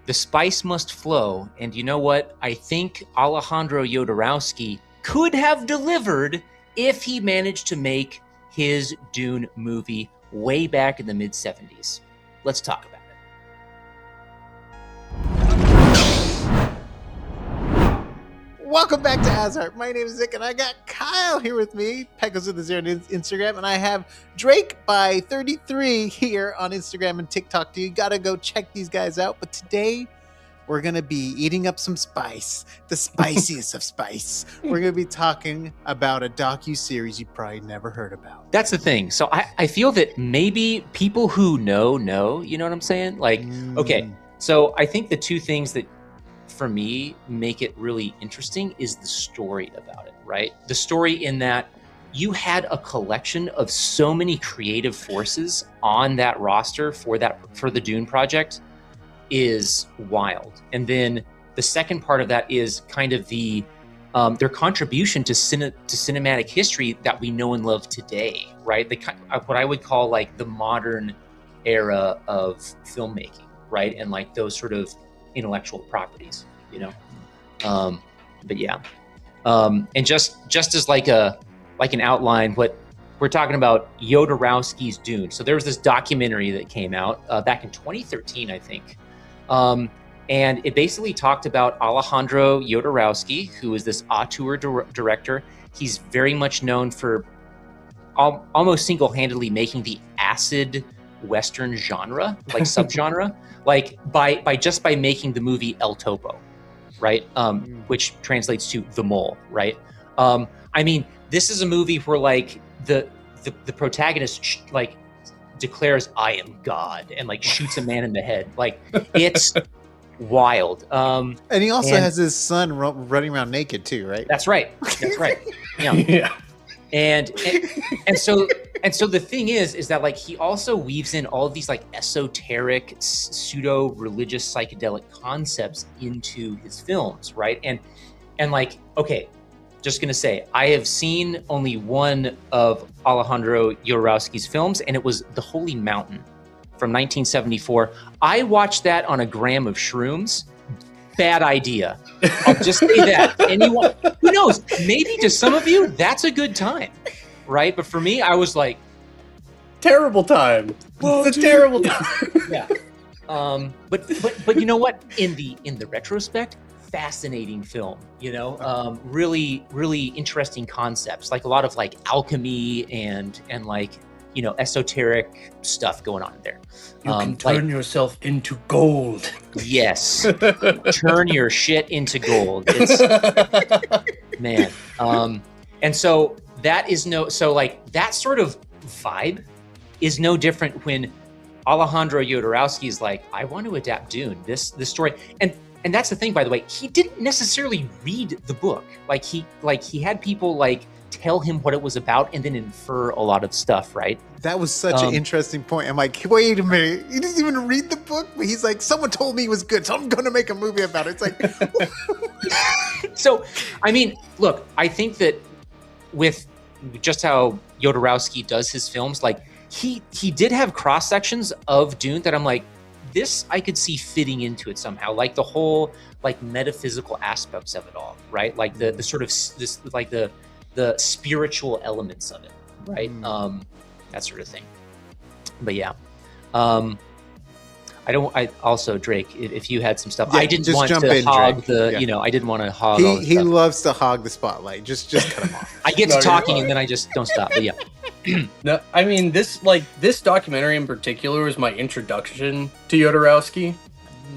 The spice must flow. And you know what? I think Alejandro Jodorowsky could have delivered if he managed to make his Dune movie way back in the mid-70s. Let's talk about it. Welcome back to Azart. My name is Nick, and I got Kyle here with me. Pegos with the Zero on Instagram, and I have Drake by 33 here on Instagram and TikTok. You gotta go check these guys out. But today, we're gonna be eating up some spice, the spiciest of spice. We're gonna be talking about a docu-series you probably never heard about. That's the thing. So I feel that maybe people who know, you know what I'm saying? Like, okay, so I think the two things that for me make it really interesting is the story about it, right? The story in that you had a collection of so many creative forces on that roster for the Dune project is wild. And then the second part of that is kind of the their contribution to cinematic history that we know and love today, right? What I would call like the modern era of filmmaking, right? And like those sort of intellectual properties, you know. But yeah, and just as like an outline, what we're talking about, Jodorowsky's Dune. So there was this documentary that came out back in 2013, I think, and it basically talked about Alejandro Jodorowsky, who is this auteur director. He's very much known for almost single-handedly making the acid Western genre, like subgenre, like by making the like El Topo, right? Which translates to the mole, right? I mean, this is a movie where like the protagonist like declares, "I am God," and like shoots a man in the head. Like, it's wild. And he also has his son running around naked too, right? That's right. Yeah. Yeah. And so the thing is that like he also weaves in all of these like esoteric, pseudo religious psychedelic concepts into his films, right? And like, okay, just gonna say, I have seen only one of Alejandro Jodorowsky's films, and it was The Holy Mountain from 1974. I watched that on a gram of shrooms. Bad idea. I'll just say that. Anyone, who knows? Maybe to some of you, that's a good time, right? But for me, I was like, terrible time. It's a terrible time. Yeah. But you know what? In the retrospect, fascinating film. You know, really interesting concepts, like a lot of like alchemy and like, you know, esoteric stuff going on there. You can turn yourself into gold. Yes. Turn your shit into gold. It's, man. And so that is so like that sort of vibe is no different when Alejandro Jodorowsky is like, I want to adapt Dune, this story. And that's the thing, by the way, he didn't necessarily read the book. Like he had people like tell him what it was about and then infer a lot of stuff, right? That was such an interesting point. I'm like, wait a minute, he doesn't even read the book, but he's like, someone told me it was good, so I'm gonna make a movie about it. It's like So I mean, look, I think that with just how Jodorowsky does his films, like he did have cross sections of Dune that I'm like, this I could see fitting into it somehow, like the whole like metaphysical aspects of it all, right? Like the sort of this like the spiritual elements of it, right? That sort of thing. But yeah, I also, Drake, if you had some stuff, yeah, I didn't want to hog the, you know, I didn't want to hog. He loves to hog the spotlight. Just cut him off. I get to talking and then I just don't stop. But yeah. No, I mean this documentary in particular was my introduction to Jodorowsky.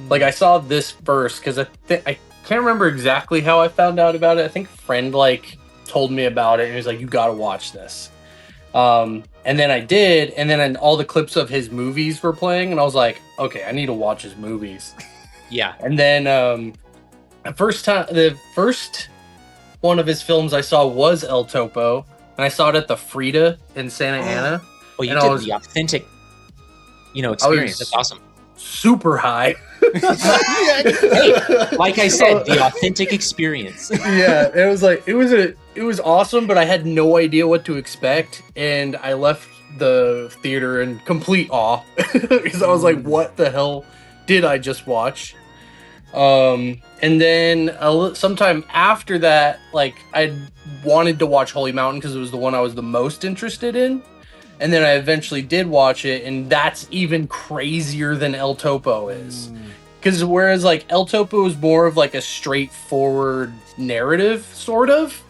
Like I saw this first because I can't remember exactly how I found out about it. I think a friend like told me about it and he was like, you gotta watch this. And then I did, and then all the clips of his movies were playing and I was like, okay, I need to watch his movies. Yeah. And then the first one of his films I saw was El Topo, and I saw it at the Frida in Santa Ana. Oh, you did the authentic, you know, experience. That's awesome. Super high. Hey, like I said, the authentic experience. Yeah, it was awesome, but I had no idea what to expect, and I left the theater in complete awe because I was like, "What the hell did I just watch?" And then sometime after that, like I wanted to watch Holy Mountain because it was the one I was the most interested in. And then I eventually did watch it, and that's even crazier than El Topo is. Because whereas like El Topo is more of like a straightforward narrative, sort of,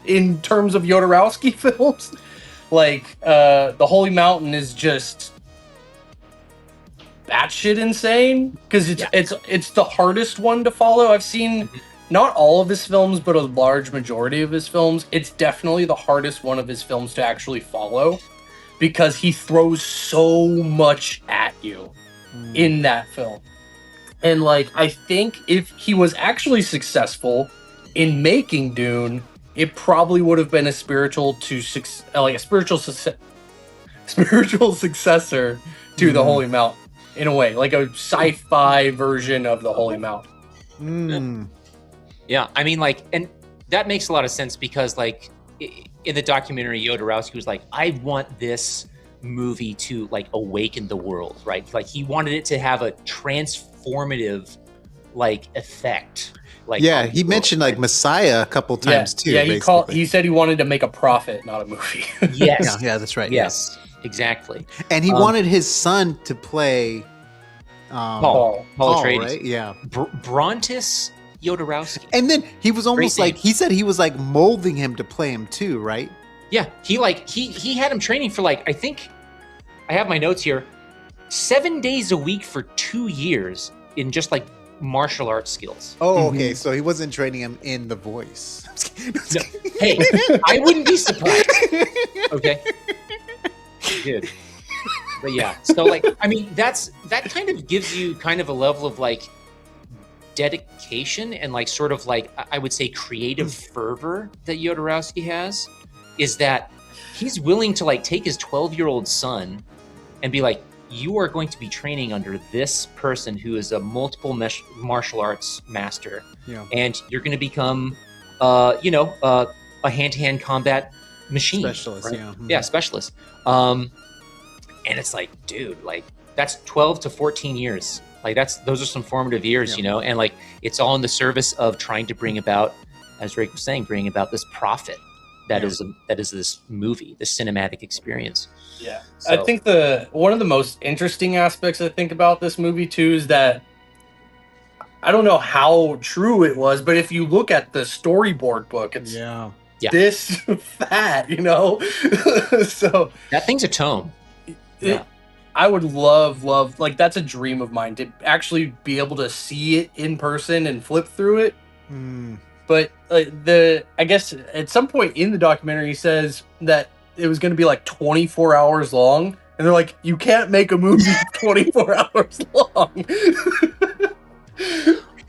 in terms of Jodorowsky films, like the Holy Mountain is just batshit insane because it's the hardest one to follow. I've seen not all of his films, but a large majority of his films. It's definitely the hardest one of his films to actually follow because he throws so much at you in that film. And like, I think if he was actually successful in making Dune, it probably would have been a spiritual successor to the Holy Mountain. In a way, like a sci-fi version of the Holy Mountain. Yeah, I mean, like, and that makes a lot of sense because, like, in the documentary, Jodorowsky was like, I want this movie to, like, awaken the world, right? Like, he wanted it to have a transformative, like, effect. Like, yeah, he mentioned, like, Messiah a couple times, too. Yeah, he said he wanted to make a prophet, not a movie. Yes. Yeah, that's right. Yes. Yeah. Exactly. And he wanted his son to play Paul Atreides. Right? Yeah. Brontis Jodorowsky. And then he was almost like, he said he was like molding him to play him too, right? Yeah. He had him training for like, I think I have my notes here, 7 days a week for 2 years in just like martial arts skills. Oh, okay. So he wasn't training him in the voice. No. Hey, I wouldn't be surprised. Okay. Dude. But yeah, so like, I mean, that kind of gives you kind of a level of like dedication and like sort of like, I would say creative fervor that Jodorowsky has, is that he's willing to like take his 12-year-old son and be like, you are going to be training under this person who is a multiple martial arts master. Yeah. And you're going to become, a hand-to-hand combat machine. Specialist, right? yeah. Yeah, specialist. And it's like, dude, like that's 12 to 14 years. Like those are some formative years, you know, and like it's all in the service of trying to bring about, as Drake was saying, bring about this profit that is this movie, this cinematic experience. Yeah. So, I think one of the most interesting aspects I think about this movie too is that I don't know how true it was, but if you look at the storyboard book, it's this fat, you know? So that thing's a tome. I would love, like that's a dream of mine to actually be able to see it in person and flip through it. But I guess at some point in the documentary he says that it was going to be like 24 hours long, and they're like, you can't make a movie 24 hours long.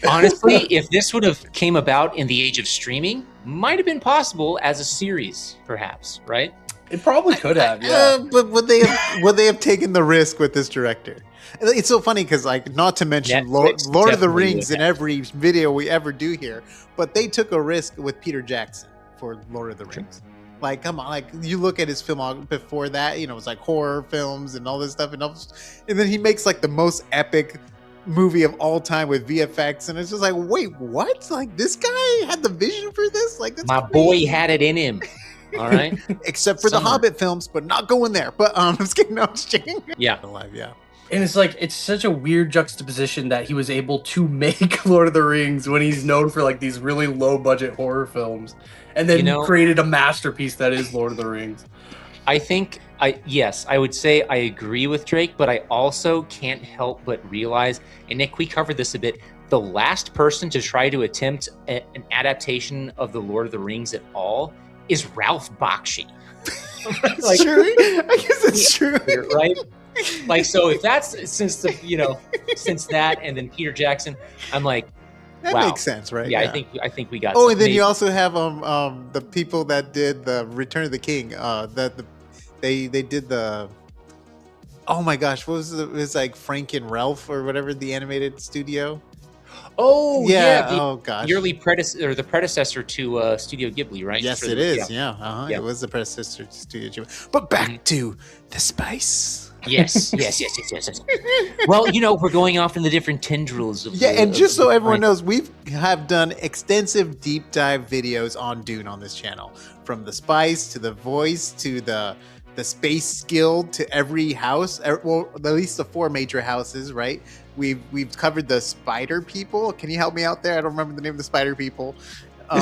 Honestly, if this would have came about in the age of streaming, might have been possible as a series, perhaps, right? It probably could have, yeah. But would they have taken the risk with this director? It's so funny because, like, not to mention Lord of the Rings in every video we ever do here, but they took a risk with Peter Jackson for Lord of the Rings. Like, come on, like you look at his film before that, you know, it's like horror films and all this stuff, and then he makes like the most epic movie of all time with VFX, and it's just like, wait, what? Like, this guy had the vision for this? Like, that's my crazy. boy had it in him. All right. Except for the Hobbit films, but not going there. But I'm just kidding. No, I'm just kidding. Yeah. Alive, yeah. And it's like, it's such a weird juxtaposition that he was able to make Lord of the Rings when he's known for like these really low budget horror films, and then created a masterpiece that is Lord of the Rings. I think I would say I agree with Drake, but I also can't help but realize, and Nick, we covered this a bit, the last person to try to attempt an adaptation of the Lord of the Rings at all is Ralph Bakshi. Like, true. I guess it's true, right? Like, so if that's since that, and then Peter Jackson, I'm like, that makes sense, right? Yeah, I think we got. Oh, and then you also have the people that did the Return of the King. They did the. Oh my gosh, what was it? It was like Frank and Ralph or whatever, the animated studio. Oh yeah, the Oh gosh. yearly predecessor or the predecessor to Studio Ghibli, right? Yes, For it the- is. yeah. Yeah. Yeah. It was the predecessor to Studio Ghibli. But back to the spice. Yes. Well, we're going off in the different tendrils of Yeah, the, and just of so the everyone mind. knows, we have done extensive deep dive videos on Dune on this channel, from the spice to the voice to the space guild to every house. Well, at least the 4 major houses, right? We've covered the spider people. Can you help me out there? I don't remember the name of the spider people.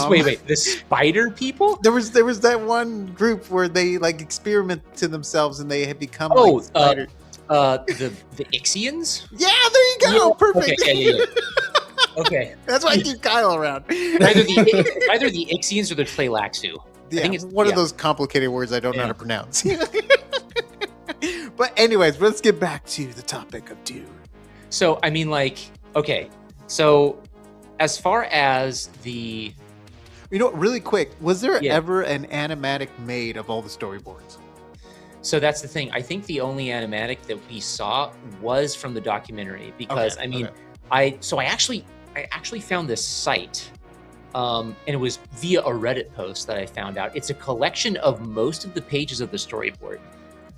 Wait, the spider people? There was that one group where they like experiment to themselves and they had become Oh, like spider. the Ixians? Yeah, there you go. Yeah, Perfect. Okay, yeah. Okay. That's why I keep Kyle around. Either the Ixians or the Tleilaxu. Yeah, I think it's one of those complicated words I don't know how Yeah. to pronounce. But anyways, let's get back to the topic of Dune. So I mean, okay. So as far as the Really quick, was there Yeah. ever an animatic made of all the storyboards? So that's the thing. I think the only animatic that we saw was from the documentary because Okay. I actually found this site, and it was via a Reddit post that I found out. It's a collection of most of the pages of the storyboard.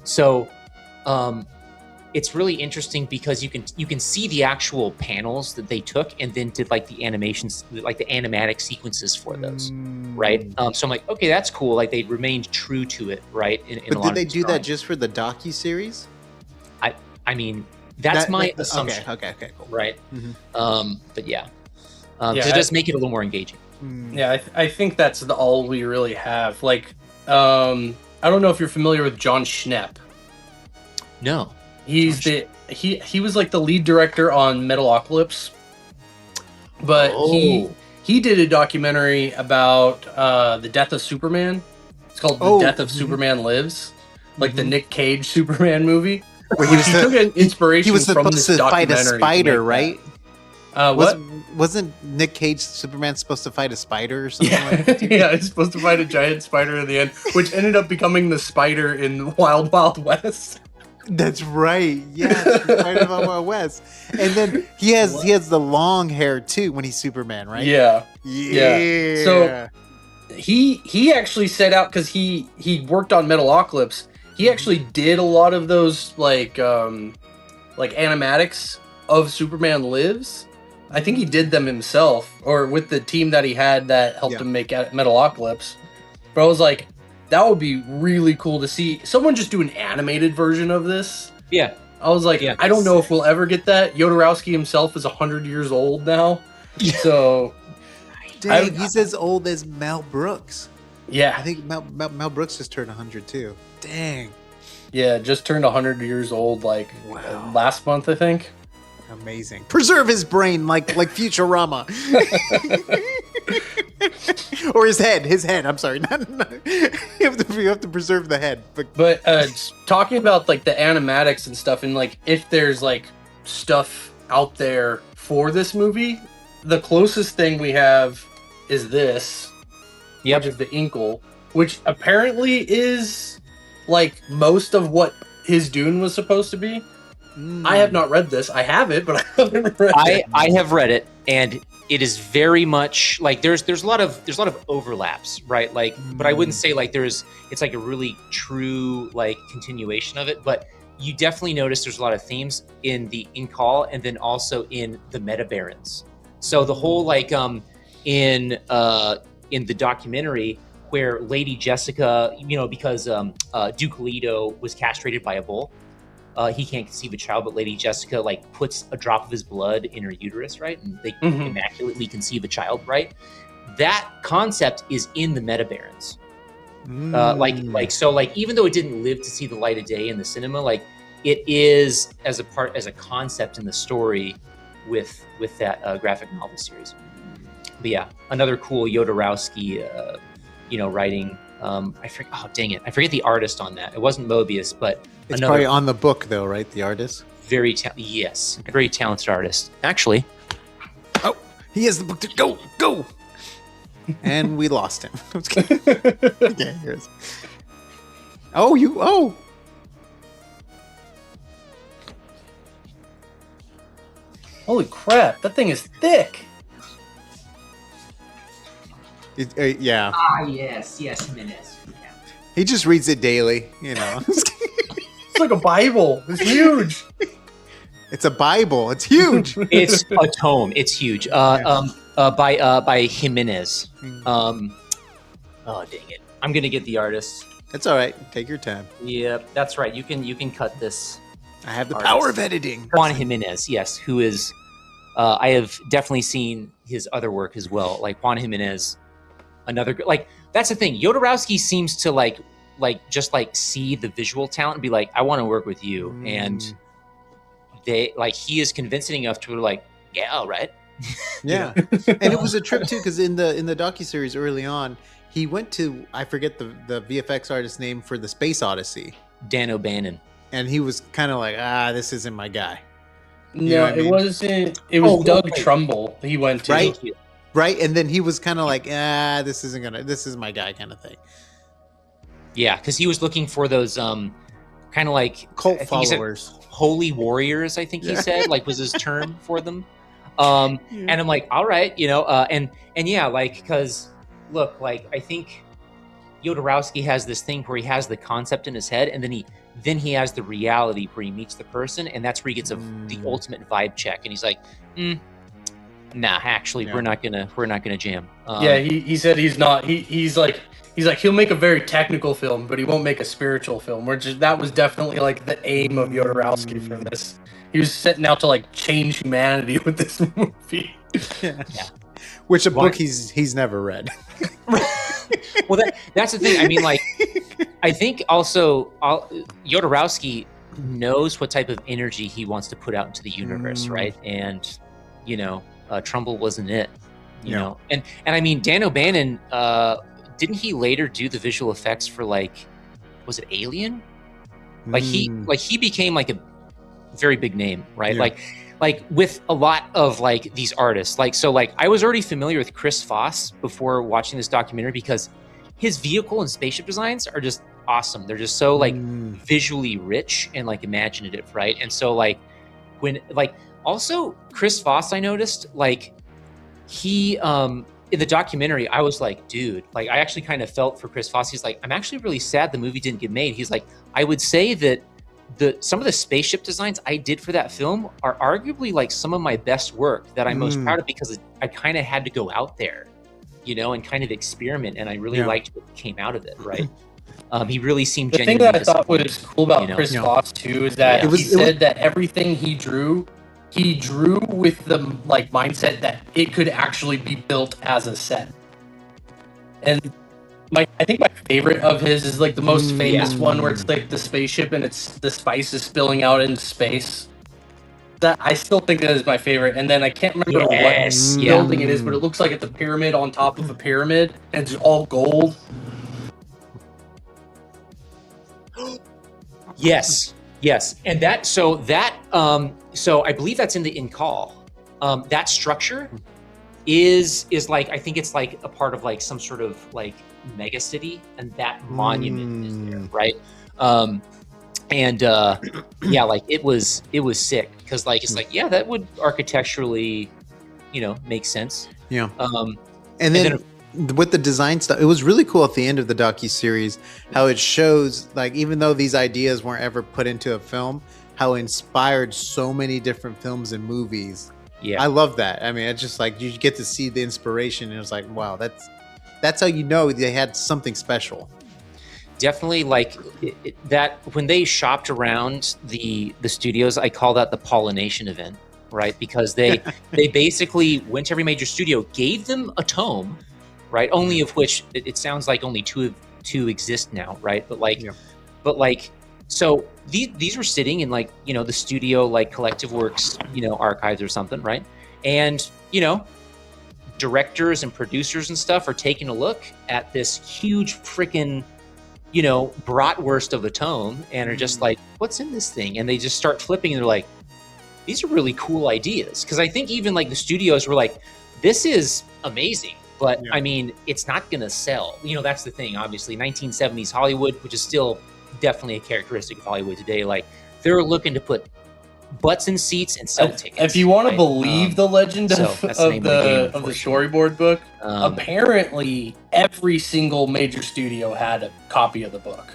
So, it's really interesting because you can see the actual panels that they took and then did like the animations, like the animatic sequences for those. Right. So I'm like, okay, that's cool. Like they remained true to it, right? In a But lot did of they these do that drawings. just for the docu-series? I mean, that's my assumption, Okay, cool. right? Mhm. But yeah, Yeah, it does make it a little more engaging. Yeah, I think that's all we really have. Like, I don't know if you're familiar with John Schnepp. No, He's he was like the lead director on Metalocalypse, but he did a documentary about the death of Superman. It's called The Death of Superman Lives, like the Nick Cage Superman movie. Where He took an inspiration he was from supposed this to fight a documentary to spider, make right? that. What? Wasn't Nick Cage Superman supposed to fight a spider or something like Yeah, that? yeah, he's supposed to fight a giant spider in the end, which ended up becoming the spider in Wild Wild West. That's right. Yes, Spider of Wild West. And then he has the long hair too when he's Superman, right? Yeah. Yeah. So he actually set out because he worked on Metalocalypse. He actually did a lot of those like animatics of Superman Lives. I think he did them himself or with the team that he had that helped him make Metalocalypse. But I was like, that would be really cool to see someone just do an animated version of this. Yeah. I was like, Yeah. I don't know if we'll ever get that. Jodorowsky himself is 100 years old now. Yeah. So Dang, he's as old as Mel Brooks. yeah. I think Mel Brooks just turned 100 too. Dang. Yeah, just turned 100 years old like Wow. last month, I think. Amazing. Preserve his brain like Futurama. Or his head. I'm sorry. You have to preserve the head. But talking about like the animatics and stuff, and like if there's like stuff out there for this movie, the closest thing we have is this, which is the Inkle, which apparently is like most of what his Dune was supposed to be. I have not read this. I have it, but I haven't read it. I have read it, and it is very much like there's a lot of overlaps, right? Like, but I wouldn't say like it's like a really true like continuation of it. But you definitely notice there's a lot of themes in the Inkal and then also in the Meta Barons. So the whole like in the documentary where Lady Jessica, because Duke Leto was castrated by a bull. He can't conceive a child, but Lady Jessica like puts a drop of his blood in her uterus, right? And they immaculately conceive a child, right? That concept is in the Meta Barons. So even though it didn't live to see the light of day in the cinema, like it is as a concept in the story with that graphic novel series. But yeah, another cool Jodorowsky, writing. I forget the artist on that. It wasn't Moebius, but it's probably on the book though, right? The artist. Very talented artist. Actually, he has the book to go. And we lost him. I'm just kidding. Okay, here's. Oh. Holy crap, that thing is thick. Yeah. Ah, yes, Jimenez. Yeah. He just reads it daily, you know. It's like a Bible. It's huge. It's a Bible. It's huge. It's a tome. It's huge. By Jimenez. Oh, dang it! I'm gonna get the artist. It's all right. Take your time. Yep, that's right. You can cut this. I have the Artist. power of editing. Juan Jimenez, yes, who is. I have definitely seen his other work as well. Like Juan Jimenez, another like that's the thing. Jodorowsky seems to like just like see the visual talent and be like, I want to work with you, and they like he is convincing enough to like, yeah, all right. Yeah. And it was a trip too, because in the docuseries early on, he went to, I forget the VFX artist's name for the Space Odyssey. Dan O'Bannon. And he was kind of like, this isn't my guy. No, it wasn't. It was Doug Trumbull he went to. Right? Right? And then he was kind of like, this is my guy kind of thing. Yeah, because he was looking for those kind of like cult followers. Holy warriors, I think he said, like was his term for them. And I'm like, all right, and yeah, like, because look, like, I think Jodorowsky has this thing where he has the concept in his head, and then he has the reality where he meets the person, and that's where he gets the ultimate vibe check, and he's like, nah, actually, we're not gonna jam. He said he's not. He's like he'll make a very technical film, but he won't make a spiritual film. That was definitely like the aim of Jodorowsky for this. He was setting out to like change humanity with this movie. Yeah. Which a book he's never read. Well, that's the thing. I mean, like, I think also Jodorowsky knows what type of energy he wants to put out into the universe, right? And Trumbull wasn't it, you know. And I mean, Dan O'Bannon, didn't he later do the visual effects for like, was it Alien? Like he became like a very big name, right? Yeah. Like with a lot of like these artists, like, so like I was already familiar with Chris Foss before watching this documentary because his vehicle and spaceship designs are just awesome. They're just so like visually rich and like imaginative, right? And so like when like also Chris Foss, I noticed like he in the documentary, I was like, dude, like I actually kind of felt for Chris Foss. He's like, I'm actually really sad the movie didn't get made. He's like, I would say that some of the spaceship designs I did for that film are arguably like some of my best work that I'm most proud of because I kind of had to go out there, and kind of experiment, and I really liked what came out of it, right? He really seemed genuinely The thing that I thought was cool about Chris Foss too is that he said that everything he drew with the like mindset that it could actually be built as a set. And I think my favorite of his is like the most famous one where it's like the spaceship and it's the spice is spilling out into space. That I still think that is my favorite. And then I can't remember what building it is, but it looks like it's a pyramid on top of a pyramid and it's all gold. Yes. And so I believe that's in the in-call. That structure is like, I think it's like a part of like some sort of like mega city, and that monument is there, right? Like it was sick because like it's like that would architecturally make sense. And then with the design stuff, it was really cool at the end of the docuseries how it shows like even though these ideas weren't ever put into a film, how it inspired so many different films and movies. I love that. I mean, it's just like you get to see the inspiration, and it's like, wow, that's how they had something special. Definitely, like that when they shopped around the studios, I call that the pollination event, right? Because they basically went to every major studio, gave them a tome, right? Only of which it sounds like only two exist now, right? But so these were sitting in like the studio like Collective Works archives or something, right? And directors and producers and stuff are taking a look at this huge freaking bratwurst of a tome and are just like, what's in this thing? And they just start flipping and they're like, these are really cool ideas. Because I think even like the studios were like, this is amazing, but I mean, it's not gonna sell. That's the thing. Obviously 1970s Hollywood, which is still definitely a characteristic of Hollywood today, like they're looking to put butts in seats and sell tickets. If you want to believe the legend of that's the name of the game, the storyboard book, apparently every single major studio had a copy of the book.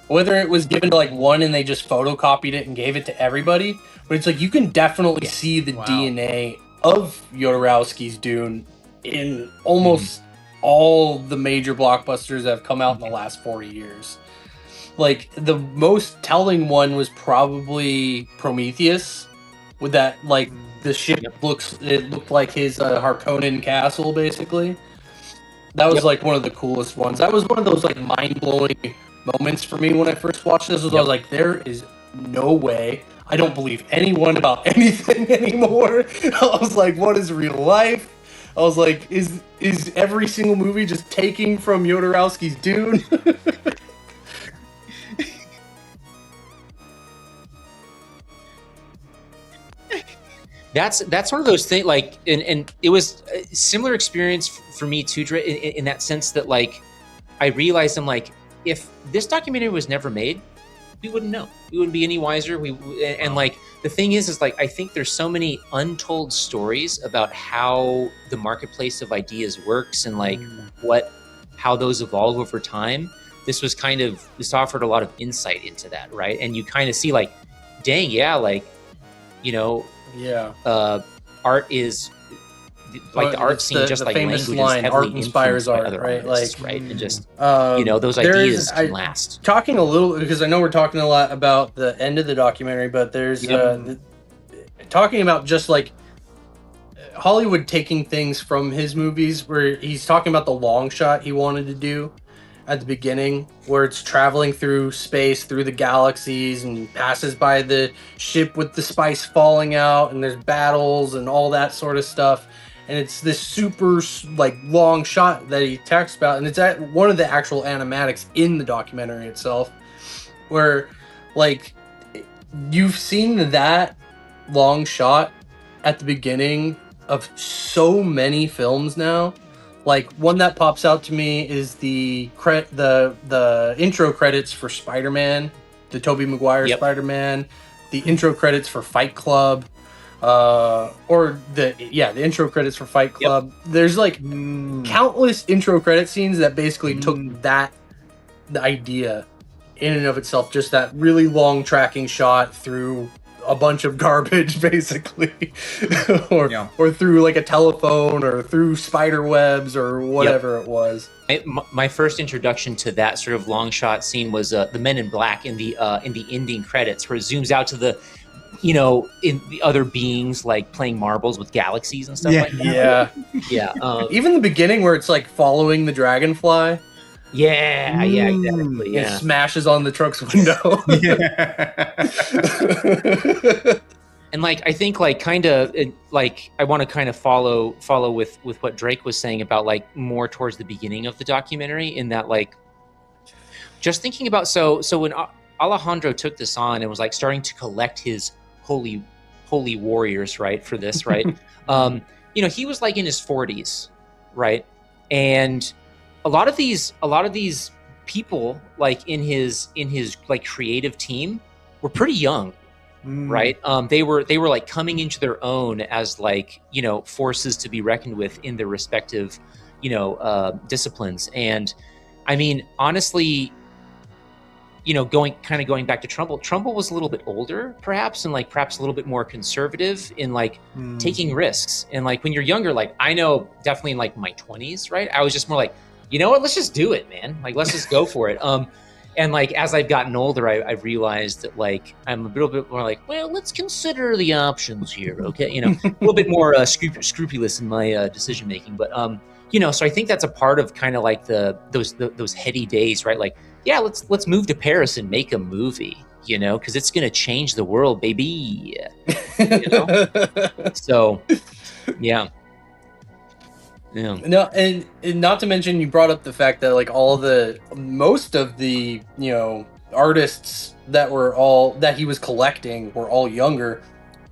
Whether it was given to like one and they just photocopied it and gave it to everybody, but it's like you can definitely see the DNA of Jodorowsky's Dune in almost all the major blockbusters that have come out in the last 40 years. Like, the most telling one was probably Prometheus, with that, like, the ship looked like his Harkonnen castle, basically. That was, like, one of the coolest ones. That was one of those, like, mind-blowing moments for me when I first watched this. I was like, there is no way. I don't believe anyone about anything anymore. I was like, what is real life? I was like, is every single movie just taking from Jodorowsky's Dune? That's one of those things, like, and it was a similar experience for me too, in that sense that, like, I realized I'm like, if this documentary was never made, we wouldn't know. We wouldn't be any wiser. And like, the thing is like, I think there's so many untold stories about how the marketplace of ideas works and like how those evolve over time. This offered a lot of insight into that, right? And you kind of see like, dang, yeah, like, you know, art is like the art scene, just like language, is heavily art inspires art, other right? Artists, like, right? And just you know, those ideas can last. Talking a little, because I know we're talking a lot about the end of the documentary, but there's talking about just like Hollywood taking things from his movies, where he's talking about the long shot he wanted to do at the beginning, where it's traveling through space, through the galaxies, and passes by the ship with the spice falling out, and there's battles and all that sort of stuff. And it's this super like long shot that he talks about, and it's at one of the actual animatics in the documentary itself, where like you've seen that long shot at the beginning of so many films now. Like, one that pops out to me is the intro credits for Spider-Man, the Tobey Maguire Spider-Man, the intro credits for Fight Club, the intro credits for Fight Club. There's like countless intro credit scenes that basically took the idea in and of itself, just that really long tracking shot through a bunch of garbage, basically, or through like a telephone, or through spider webs, or whatever it was. My first introduction to that sort of long shot scene was the Men in Black in the ending credits, where it zooms out to the, you know, in the other beings like playing marbles with galaxies and stuff like that. Even the beginning where it's like following the dragonfly. Exactly. It smashes on the truck's window. And like, I think like kind of like, I want to kind of follow with what Drake was saying about like more towards the beginning of the documentary, in that like, just thinking about, so when Alejandro took this on and was like starting to collect his holy warriors, right, for this, right? You know, he was like in his 40s, right? And a lot of these people like in his like creative team were pretty young, right? They were like coming into their own as like, you know, forces to be reckoned with in their respective, you know, disciplines. And I mean, honestly, you know, going back to Trumbull was a little bit older, perhaps, and like perhaps a little bit more conservative in like taking risks. And like when you're younger, like I know definitely in like my 20s, right? I was just more like, you know what, let's just do it, man. Like, let's just go for it. And like, as I've gotten older, I realized that like, I'm a little bit more like, well, let's consider the options here. Okay. You know, a little bit more scrupulous in my decision-making, but you know, so I think that's a part of kind of like those heady days, right? Like, yeah, let's move to Paris and make a movie, you know, cause it's going to change the world, baby. You know? So yeah. Yeah. No, and not to mention, you brought up the fact that like most of the, you know, artists that he was collecting were all younger.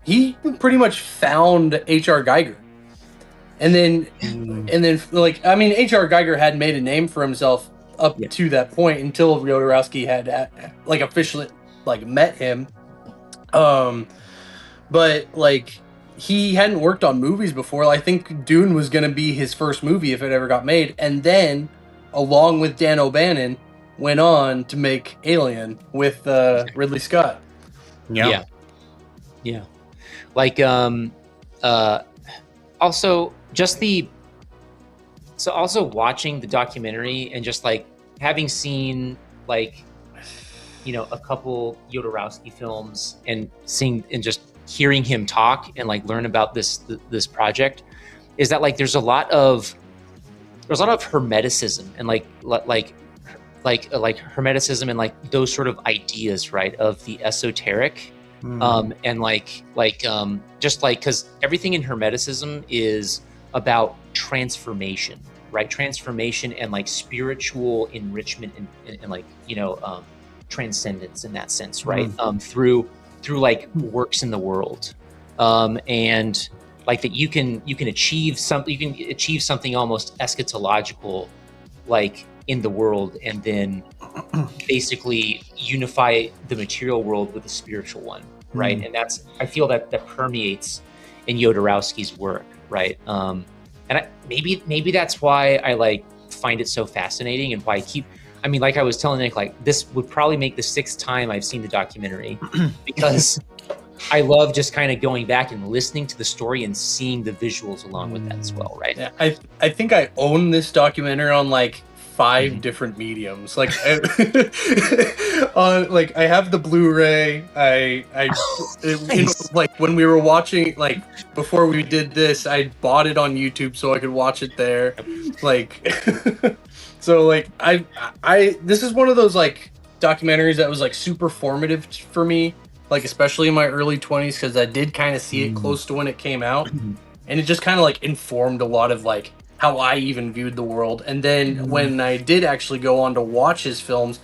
He pretty much found H.R. Geiger, and then like, I mean, H.R. Geiger had made a name for himself up to that point until Jodorowsky had like officially like met him. but like he hadn't worked on movies before. I think Dune was going to be his first movie if it ever got made, and then along with Dan O'Bannon went on to make Alien with Ridley Scott. Yeah. Like also watching the documentary and just like having seen like, you know, a couple Jodorowsky films and seeing and just hearing him talk and like learn about this project is that like there's a lot of hermeticism and like hermeticism and like those sort of ideas, right, of the esoteric. And just like, because everything in hermeticism is about transformation, right? Transformation and like spiritual enrichment and like, you know, transcendence in that sense, right? Through like works in the world, and like that you can achieve something almost eschatological, like in the world, and then basically unify the material world with the spiritual one, right? And I feel that permeates in Jodorowsky's work, right? And maybe that's why I like find it so fascinating, and why I mean, like I was telling Nick, like this would probably make the 6th time I've seen the documentary because I love just kind of going back and listening to the story and seeing the visuals along with that as well, right? Yeah, I think I own this documentary on like 5 different mediums. Like on like I have the Blu-ray. Nice. Like when we were watching, like before we did this, I bought it on YouTube so I could watch it there. Like so like I this is one of those like documentaries that was like super formative for me, like especially in my early 20s, because I did kind of see it close to when it came out, and it just kind of like informed a lot of like how I even viewed the world. And then when I did actually go on to watch his films,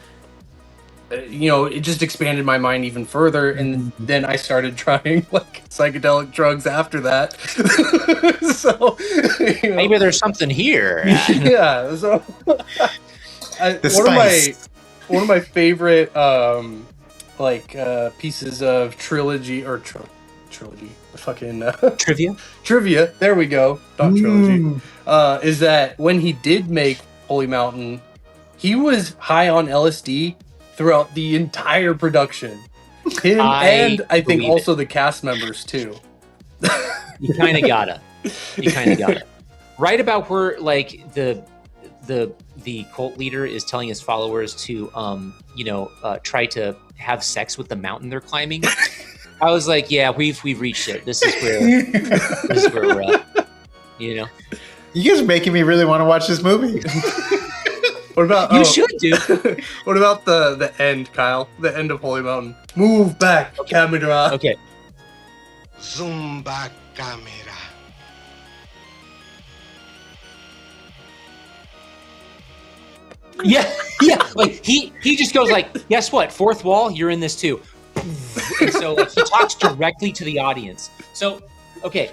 you know, it just expanded my mind even further. And then I started trying like psychedelic drugs after that. So you know, maybe there's something here. Yeah. So one of my favorite pieces of trilogy fucking trivia, there we go, not trilogy, is that when he did make Holy Mountain, he was high on LSD throughout the entire production. Him and I think also the cast members too. You kind of gotta right about where like the cult leader is telling his followers to try to have sex with the mountain they're climbing. I was like, yeah, we've reached it. This is where we're at. You know, you guys are making me really want to watch this movie. What about you should do? What about the end, Kyle? The end of Holy Mountain. Move back, camera. Okay. Zoom back, camera. Yeah. Like he just goes like, guess what? Fourth wall, you're in this too. And so like he talks directly to the audience. So, okay,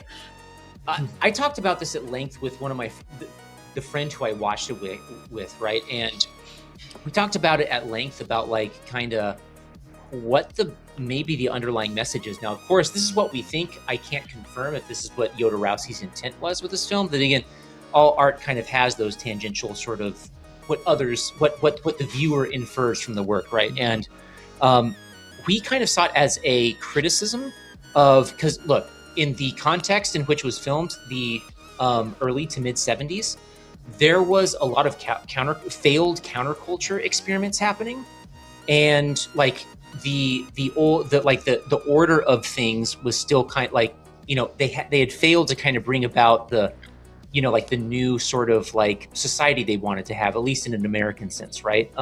I talked about this at length with one of the friend who I watched it with, right? And we talked about it at length about like kind of what maybe the underlying message is. Now, of course, this is what we think. I can't confirm if this is what Jodorowsky's intent was with this film. Then again, all art kind of has those tangential sort of what the viewer infers from the work, right? And we kind of saw it as a criticism of, because look, in the context in which it was filmed, the early to mid 70s, there was a lot of failed counterculture experiments happening, and like the order of things was still kind of like, you know, they had failed to kind of bring about the, you know, like the new sort of like society they wanted to have, at least in an American sense, right?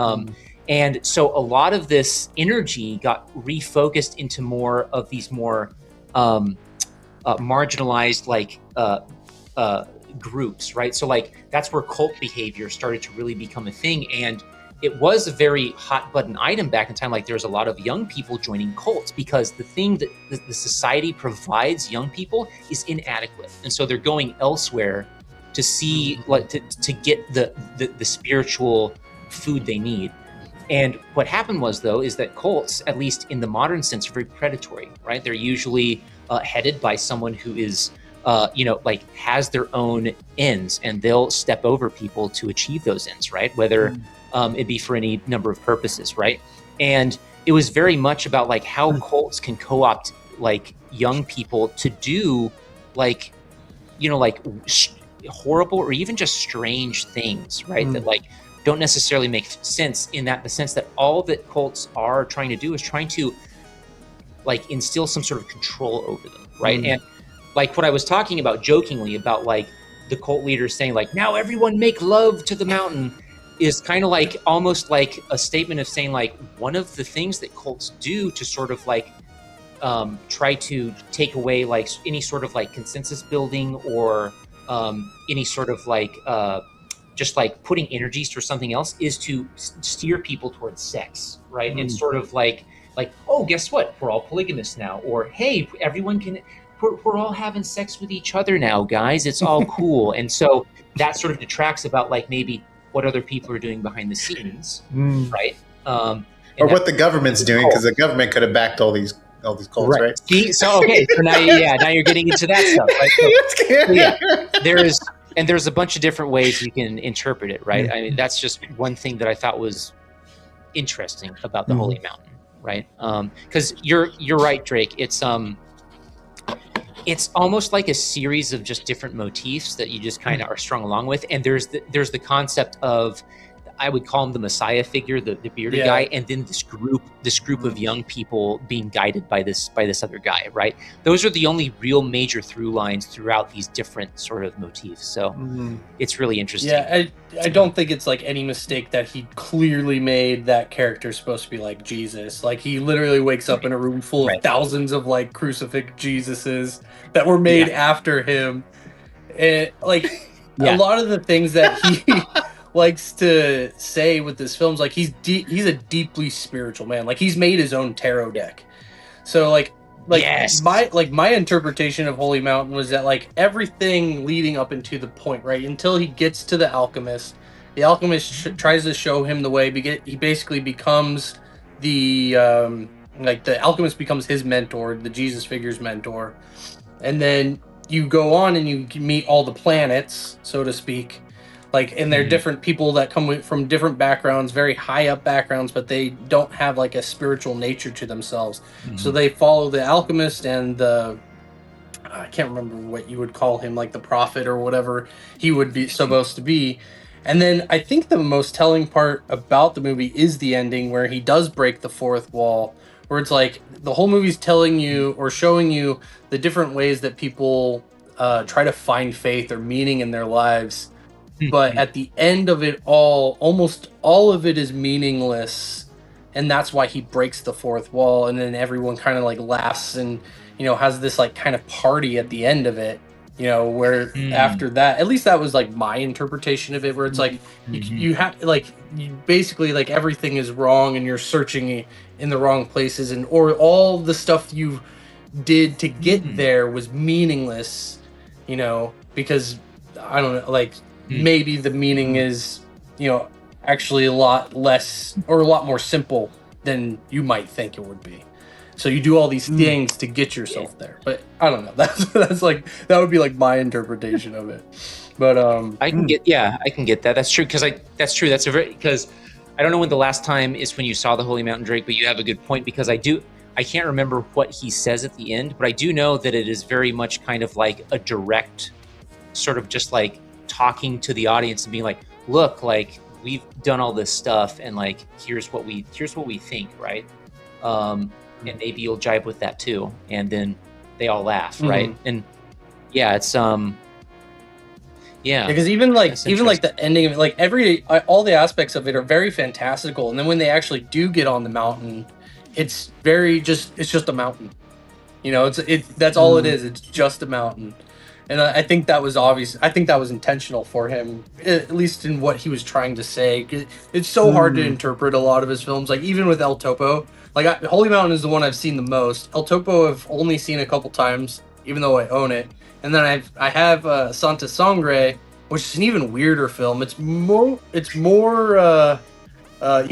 And so a lot of this energy got refocused into more of these more marginalized like groups, right? So like that's where cult behavior started to really become a thing, and it was a very hot button item back in time. Like there's a lot of young people joining cults because the thing that the society provides young people is inadequate, and so they're going elsewhere to see like to get the spiritual food they need. And what happened was, though, is that cults, at least in the modern sense, are very predatory, right? They're usually headed by someone who is, like has their own ends, and they'll step over people to achieve those ends, right? Whether it be for any number of purposes, right? And it was very much about like how cults can co-opt like young people to do like, horrible or even just strange things, right? That like don't necessarily make sense the sense that all that cults are trying to do is trying to like instill some sort of control over them, right? And like what I was talking about jokingly about like the cult leaders saying like, now everyone make love to the mountain, is kind of like almost like a statement of saying like one of the things that cults do to sort of like try to take away like any sort of like consensus building or any sort of like just like putting energies for something else is to steer people towards sex, right? And sort of like, oh, guess what? We're all polygamous now. Or, hey, everyone can, we're all having sex with each other now, guys. It's all cool. And so that sort of detracts about like maybe what other people are doing behind the scenes, right? Or what the government's doing, because the government could have backed all these cults, right? See, so okay, so now you're getting into that stuff, right? So, there's a bunch of different ways you can interpret it, right? I mean, that's just one thing that I thought was interesting about the Holy Mountain, right? Because you're right, Drake. It's almost like a series of just different motifs that you just kind of are strung along with, and there's the concept of, I would call him the Messiah figure, the bearded guy, and then this group of young people being guided by this other guy, right? Those are the only real major through lines throughout these different sort of motifs. So it's really interesting. Yeah, I don't think it's like any mistake that he clearly made that character supposed to be like Jesus. Like he literally wakes up in a room full of thousands of like crucifix Jesuses that were made after him. And like a lot of the things that he likes to say with his films, like he's a deeply spiritual man. Like he's made his own tarot deck. So like my interpretation of Holy Mountain was that like everything leading up into the point, right, until he gets to the alchemist tries to show him the way. He basically becomes the alchemist becomes his mentor, the Jesus figure's mentor, and then you go on and you meet all the planets, so to speak. Like, and they're different people that come from different backgrounds, very high up backgrounds, but they don't have like a spiritual nature to themselves. So they follow the alchemist and I can't remember what you would call him, like the prophet or whatever he would be supposed to be. And then I think the most telling part about the movie is the ending, where he does break the fourth wall, where it's like the whole movie's telling you or showing you the different ways that people try to find faith or meaning in their lives. But at the end of it all, almost all of it is meaningless, and that's why he breaks the fourth wall, and then everyone kind of like laughs and, you know, has this like kind of party at the end of it, you know, where after that, at least that was like my interpretation of it, where it's like you have like you basically like everything is wrong and you're searching in the wrong places, and or all the stuff you did to get there was meaningless, you know, because I don't know, like maybe the meaning is, you know, actually a lot less or a lot more simple than you might think it would be. So you do all these things to get yourself there. But I don't know. That's like, that would be like my interpretation of it. But I can get that. That's true, because because I don't know when the last time is when you saw the Holy Mountain, Drake, but you have a good point, because I can't remember what he says at the end, but I do know that it is very much kind of like a direct sort of just like talking to the audience and being like, look, like we've done all this stuff, and like here's what we think, right? And maybe you'll jive with that too. And then they all laugh, right? And it's because even like the ending of it, like all the aspects of it are very fantastical, and then when they actually do get on the mountain, it's just a mountain, you know. That's all it is. It's just a mountain. And I think that was obvious. I think that was intentional for him, at least in what he was trying to say. It's so hard to interpret a lot of his films. Like even with El Topo, like Holy Mountain is the one I've seen the most. El Topo I've only seen a couple times, even though I own it. And then I have Santa Sangre, which is an even weirder film. It's more you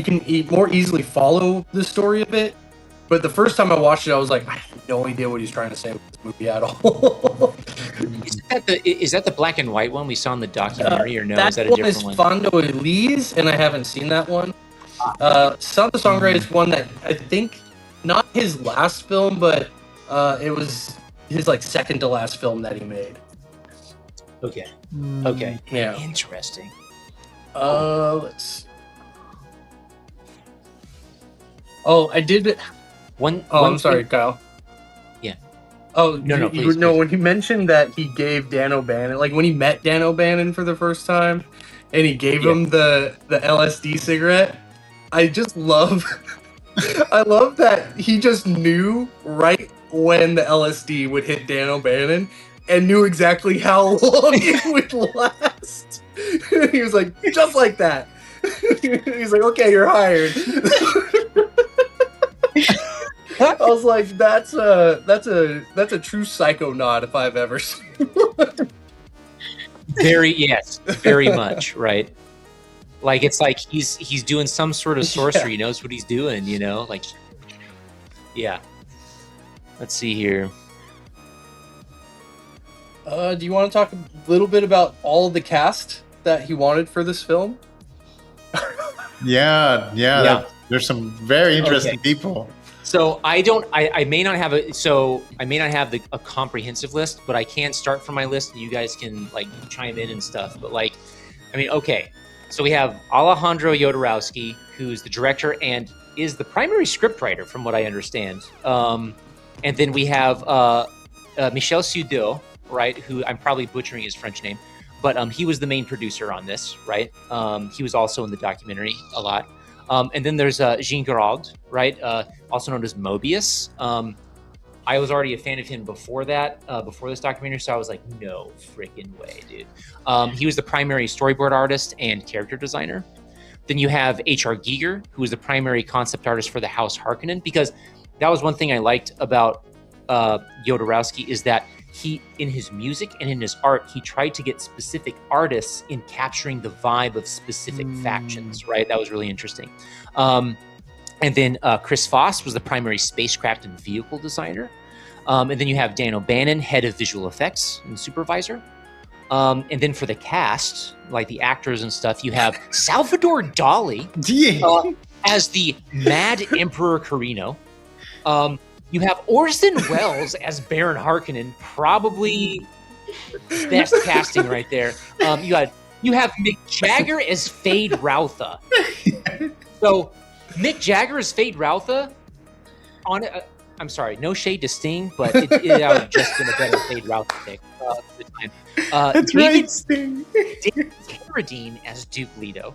can more easily follow the story of it, But the first time I watched it, I was like, I have no idea what he's trying to say with this movie at all. Is that the black and white one we saw in the documentary, or no? Is that a one different is one? Fondo Elise, and I haven't seen that one. Son of the Songwriter is one that I think not his last film, but it was his like second to last film that he made. Okay. Okay. Yeah. Interesting. Let's see. Oh, I did. I'm sorry, Kyle. Yeah. Oh no, please. Please. When he mentioned that he gave Dan O'Bannon, like when he met Dan O'Bannon for the first time, and he gave him the LSD cigarette, I just love. I love that he just knew right when the LSD would hit Dan O'Bannon, and knew exactly how long it would last. He was like, just like that. He's like, okay, you're hired. I was like, that's a true psycho nod if I've ever seen one. Very much, right? Like it's like he's doing some sort of sorcery. He knows what he's doing, you know? Like, yeah. Let's see here. Do you want to talk a little bit about all of the cast that he wanted for this film? Yeah. There's some very interesting people. So I may not have a comprehensive list, but I can start from my list and you guys can like chime in and stuff. But like, I mean, okay. So we have Alejandro Jodorowsky, who's the director and is the primary scriptwriter from what I understand. And then we have Michel Sudil, right? Who I'm probably butchering his French name, but he was the main producer on this, right? He was also in the documentary a lot. And then there's Jean Giraud, right? Also known as Moebius. I was already a fan of him before that, before this documentary, so I was like, no freaking way, dude. He was the primary storyboard artist and character designer. Then you have H.R. Giger, who was the primary concept artist for the House Harkonnen, because that was one thing I liked about Jodorowsky is that he, in his music and in his art, he tried to get specific artists in capturing the vibe of specific factions, right? That was really interesting. And then Chris Foss was the primary spacecraft and vehicle designer. And then you have Dan O'Bannon, head of visual effects and supervisor. And then for the cast, like the actors and stuff, you have Salvador Dalí as the Mad Emperor Carino. You have Orson Welles as Baron Harkonnen, probably best casting right there. You have Mick Jagger as Fade Routha. So Mick Jagger as Fade Routha. I'm sorry, no shade to Sting, but it would have just been a better Fade Routha pick at the time. That's right, Sting. David Carradine as Duke Leto,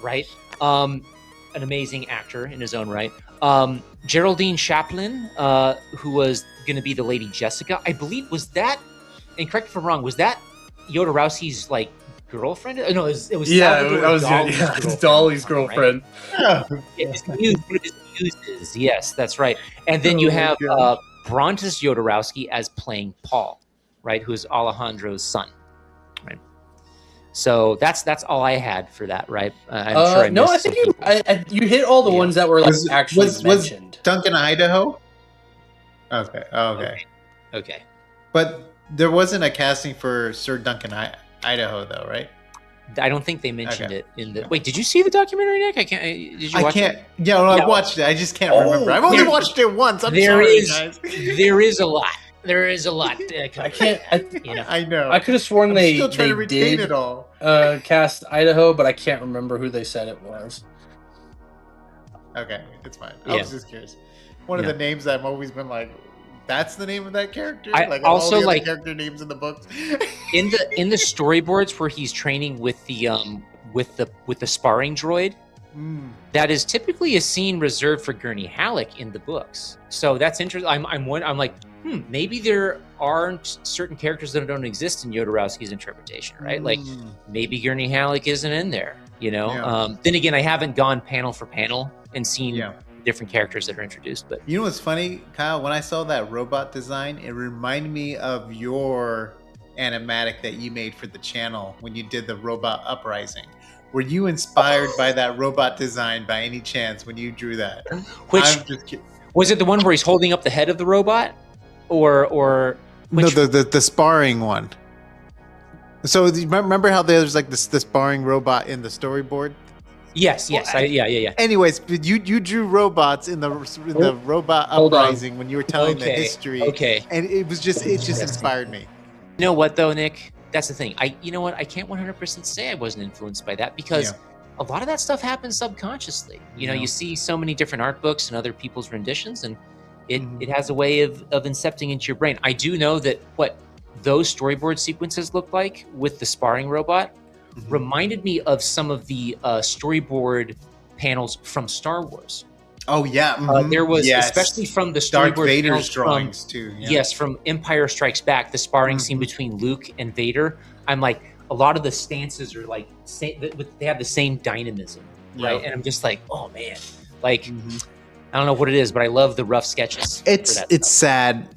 right? An amazing actor in his own right. Geraldine Chaplin, who was going to be the Lady Jessica, I believe, was that, and correct me if I'm wrong, was that Jodorowsky's like girlfriend? No, it was Salvador Dalí's girlfriend. Right? His muses, yes, that's right. And then you have Brontis Jodorowsky as playing Paul, right, who is Alejandro's son, right? So that's all I had for that, right? I'm sure I missed I think you hit all the ones that were like actually mentioned. Was Duncan Idaho? Okay. But there wasn't a casting for Sir Duncan Idaho, though, right? I don't think they mentioned it in the. Wait, did you see the documentary, Nick? I can't. Did you watch it? Yeah, I watched it. I just can't remember. I've only watched it once. There is a lot. There is a lot. I can't. I know. I could have sworn they still trying to retain did it all. Cast Idaho, but I can't remember who they said it was. Okay, it's fine. I was just curious. One of the names that I've always been like, that's the name of that character. I also all the like character names in the books. in the storyboards where he's training with the sparring droid. That is typically a scene reserved for Gurney Halleck in the books. So that's interesting. I'm like, maybe there aren't certain characters that don't exist in Jodorowsky's interpretation, right? Like maybe Gurney Halleck isn't in there, you know? Yeah. Then again, I haven't gone panel for panel and seen different characters that are introduced. But you know what's funny, Kyle? When I saw that robot design, it reminded me of your animatic that you made for the channel when you did the robot uprising. Were you inspired by that robot design by any chance when you drew that? Was it the one where he's holding up the head of the robot, or no, the sparring one? So remember how there's like the sparring robot in the storyboard? Yes. Yeah. Anyways, you drew robots in the robot uprising when you were telling the history. Okay. And it just inspired me. You know what though, Nick? That's the thing. I can't 100% say I wasn't influenced by that because a lot of that stuff happens subconsciously. You see so many different art books and other people's renditions, and it has a way of incepting into your brain. I do know that what those storyboard sequences look like with the sparring robot reminded me of some of the storyboard panels from Star Wars. Oh yeah, there was especially from the storyboard Darth Vader's panels drawings too. Yeah. Yes, from Empire Strikes Back, the sparring scene between Luke and Vader. I'm like, a lot of the stances are like they have the same dynamism, right? And I'm just like, oh man, like I don't know what it is, but I love the rough sketches. It's sad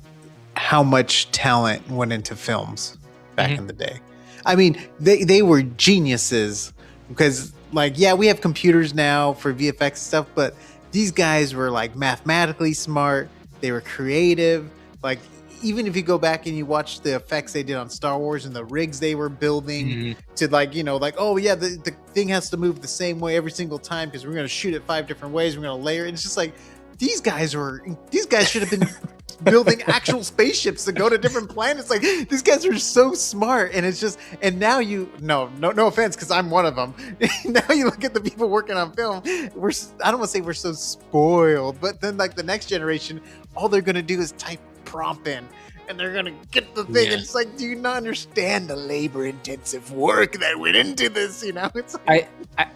how much talent went into films back in the day. I mean, they were geniuses because, like, we have computers now for VFX stuff, but these guys were like mathematically smart. They were creative. Like, even if you go back and you watch the effects they did on Star Wars and the rigs they were building to the thing has to move the same way every single time because we're going to shoot it 5 different ways. We're going to layer it. It's just like, these guys should have been building actual spaceships to go to different planets. Like, these guys are so smart, and it's just, and now no offense, because I'm one of them. Now you look at the people working on film. I don't want to say we're so spoiled, but then like the next generation, all they're gonna do is type prompt in, and they're gonna get the thing. And it's like, do you not understand the labor-intensive work that went into this? It's like,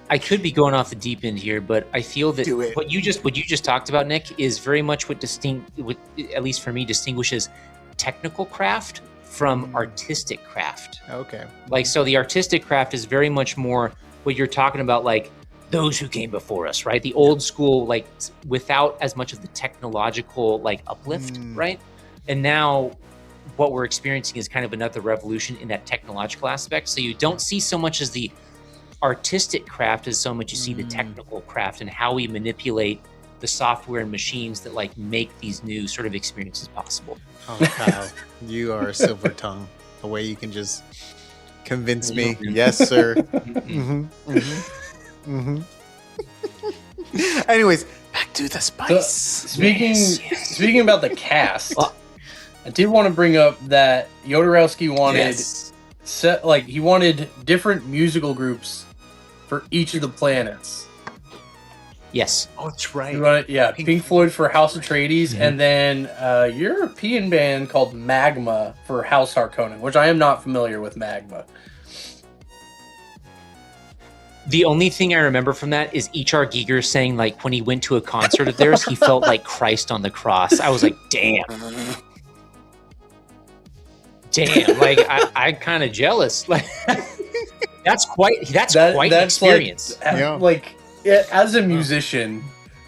I could be going off the deep end here, but I feel that what you just talked about, Nick, is very much what at least for me, distinguishes technical craft from artistic craft. Okay. Like, so the artistic craft is very much more what you're talking about, like those who came before us, right? The old school, like without as much of the technological like uplift, right? And now what we're experiencing is kind of another revolution in that technological aspect. So you don't see so much as the artistic craft as so much you see the technical craft and how we manipulate the software and machines that like make these new sort of experiences possible. Oh, Kyle, you are a silver tongue. The way you can just convince me. Yes, sir. Anyways, back to the spice. Speaking about the cast, I did want to bring up that Jodorowsky wanted he wanted different musical groups for each of the planets. Yes. Oh, that's right. He wanted, Pink Floyd for House Atreides, and then a European band called Magma for House Harkonnen, which I am not familiar with Magma. The only thing I remember from that is H.R. Giger saying, like, when he went to a concert of theirs, he felt like Christ on the cross. I was like, damn. Like, I'm kind of jealous. Like, that's quite an experience. Like, as a musician,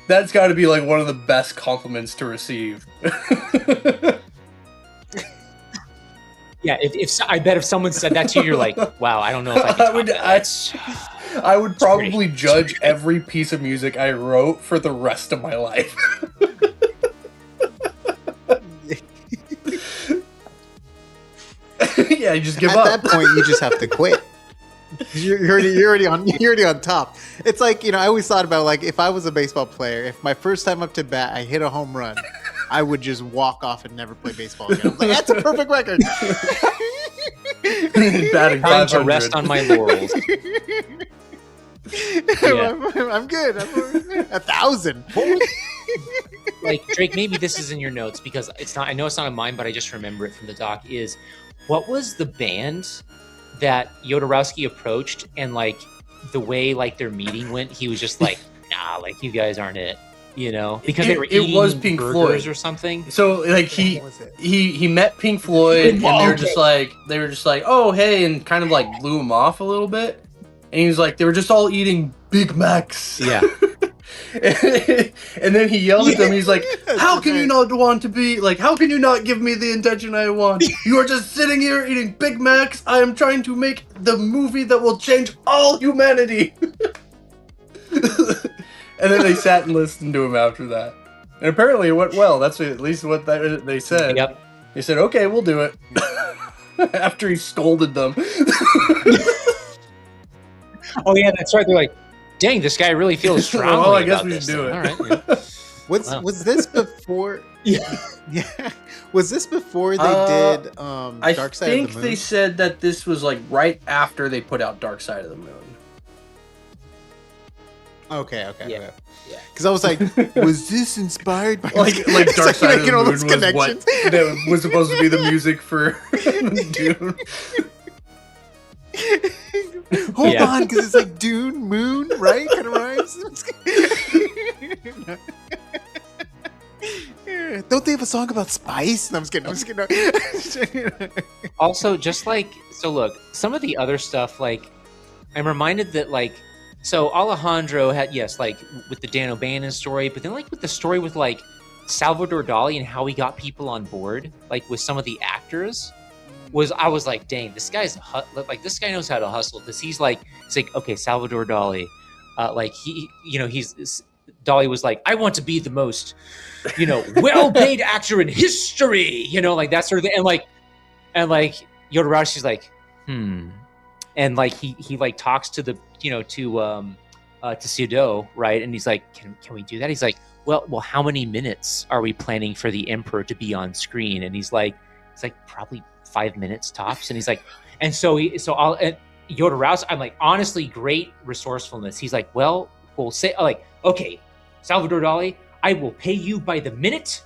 that's got to be like one of the best compliments to receive. Yeah, I bet if someone said that to you, you're like, wow, I don't know if I could. I would probably judge every piece of music I wrote for the rest of my life. Yeah, you just give up. At that point, you just have to quit. You're already on top. It's like, I always thought about, like, if I was a baseball player, if my first time up to bat I hit a home run, I would just walk off and never play baseball again. I was like, that's a perfect record. Time to rest on my laurels. I'm good. I'm 1,000. Like, Drake, maybe this is in your notes because it's not. I know it's not in mine, but I just remember it from the doc. Is what was the band that Jodorowsky approached, and like the way like their meeting went, he was just like, nah, like you guys aren't it, because they were eating was Pink burgers Floyd or something. So like he met Pink Floyd, and they were just like, oh hey, and kind of like blew him off a little bit, and he was like, they were just all eating Big Macs. Yeah. And then he yelled at them. He's like, how can you not want to be like, how can you not give me the attention I want? You are just sitting here eating Big Macs. I am trying to make the movie that will change all humanity. And then they sat and listened to him after that. And apparently it went well. That's at least what they said. Yep. They said, okay, we'll do it. After he scolded them. Oh yeah, that's right. They're like, dang, this guy really feels strongly Well, I guess about we this. should do it. All right. Yeah. Was this before? Yeah. Yeah. Was this before they did I Dark Side think of the Moon? they said that this was like right after they put out Dark Side of the Moon. Okay. Yeah. Because I was like, was this inspired by Like Dark Side of the all Moon those was what connections? that was supposed to be the music for Dune. Hold Yeah. on, because it's like Dune, Moon, right? Kind of rhymes. Don't they have a song about spice? No, I'm just kidding. Also, just like, so look, some of the other stuff, like, I'm reminded that, like, so Alejandro had, yes, like, with the Dan O'Bannon story, but then, like, with the story with, like, Salvador Dalí and how he got people on board, like, with some of the actors, I was like, dang, this guy's, like, this guy knows how to hustle, because he's like, okay, Salvador Dalí, like, Dalí was like, I want to be the most, well-paid actor in history, like that sort of thing. And like Jodorowsky's like, and like he like talks to the, to Seudo, right? And he's like, can we do that? He's like, well, how many minutes are we planning for the Emperor to be on screen? And he's like probably 5 minutes tops. And he's like, and Jodorowsky, I'm like, honestly, great resourcefulness. He's like, well, we'll say, like, okay, Salvador Dalí, I will pay you by the minute,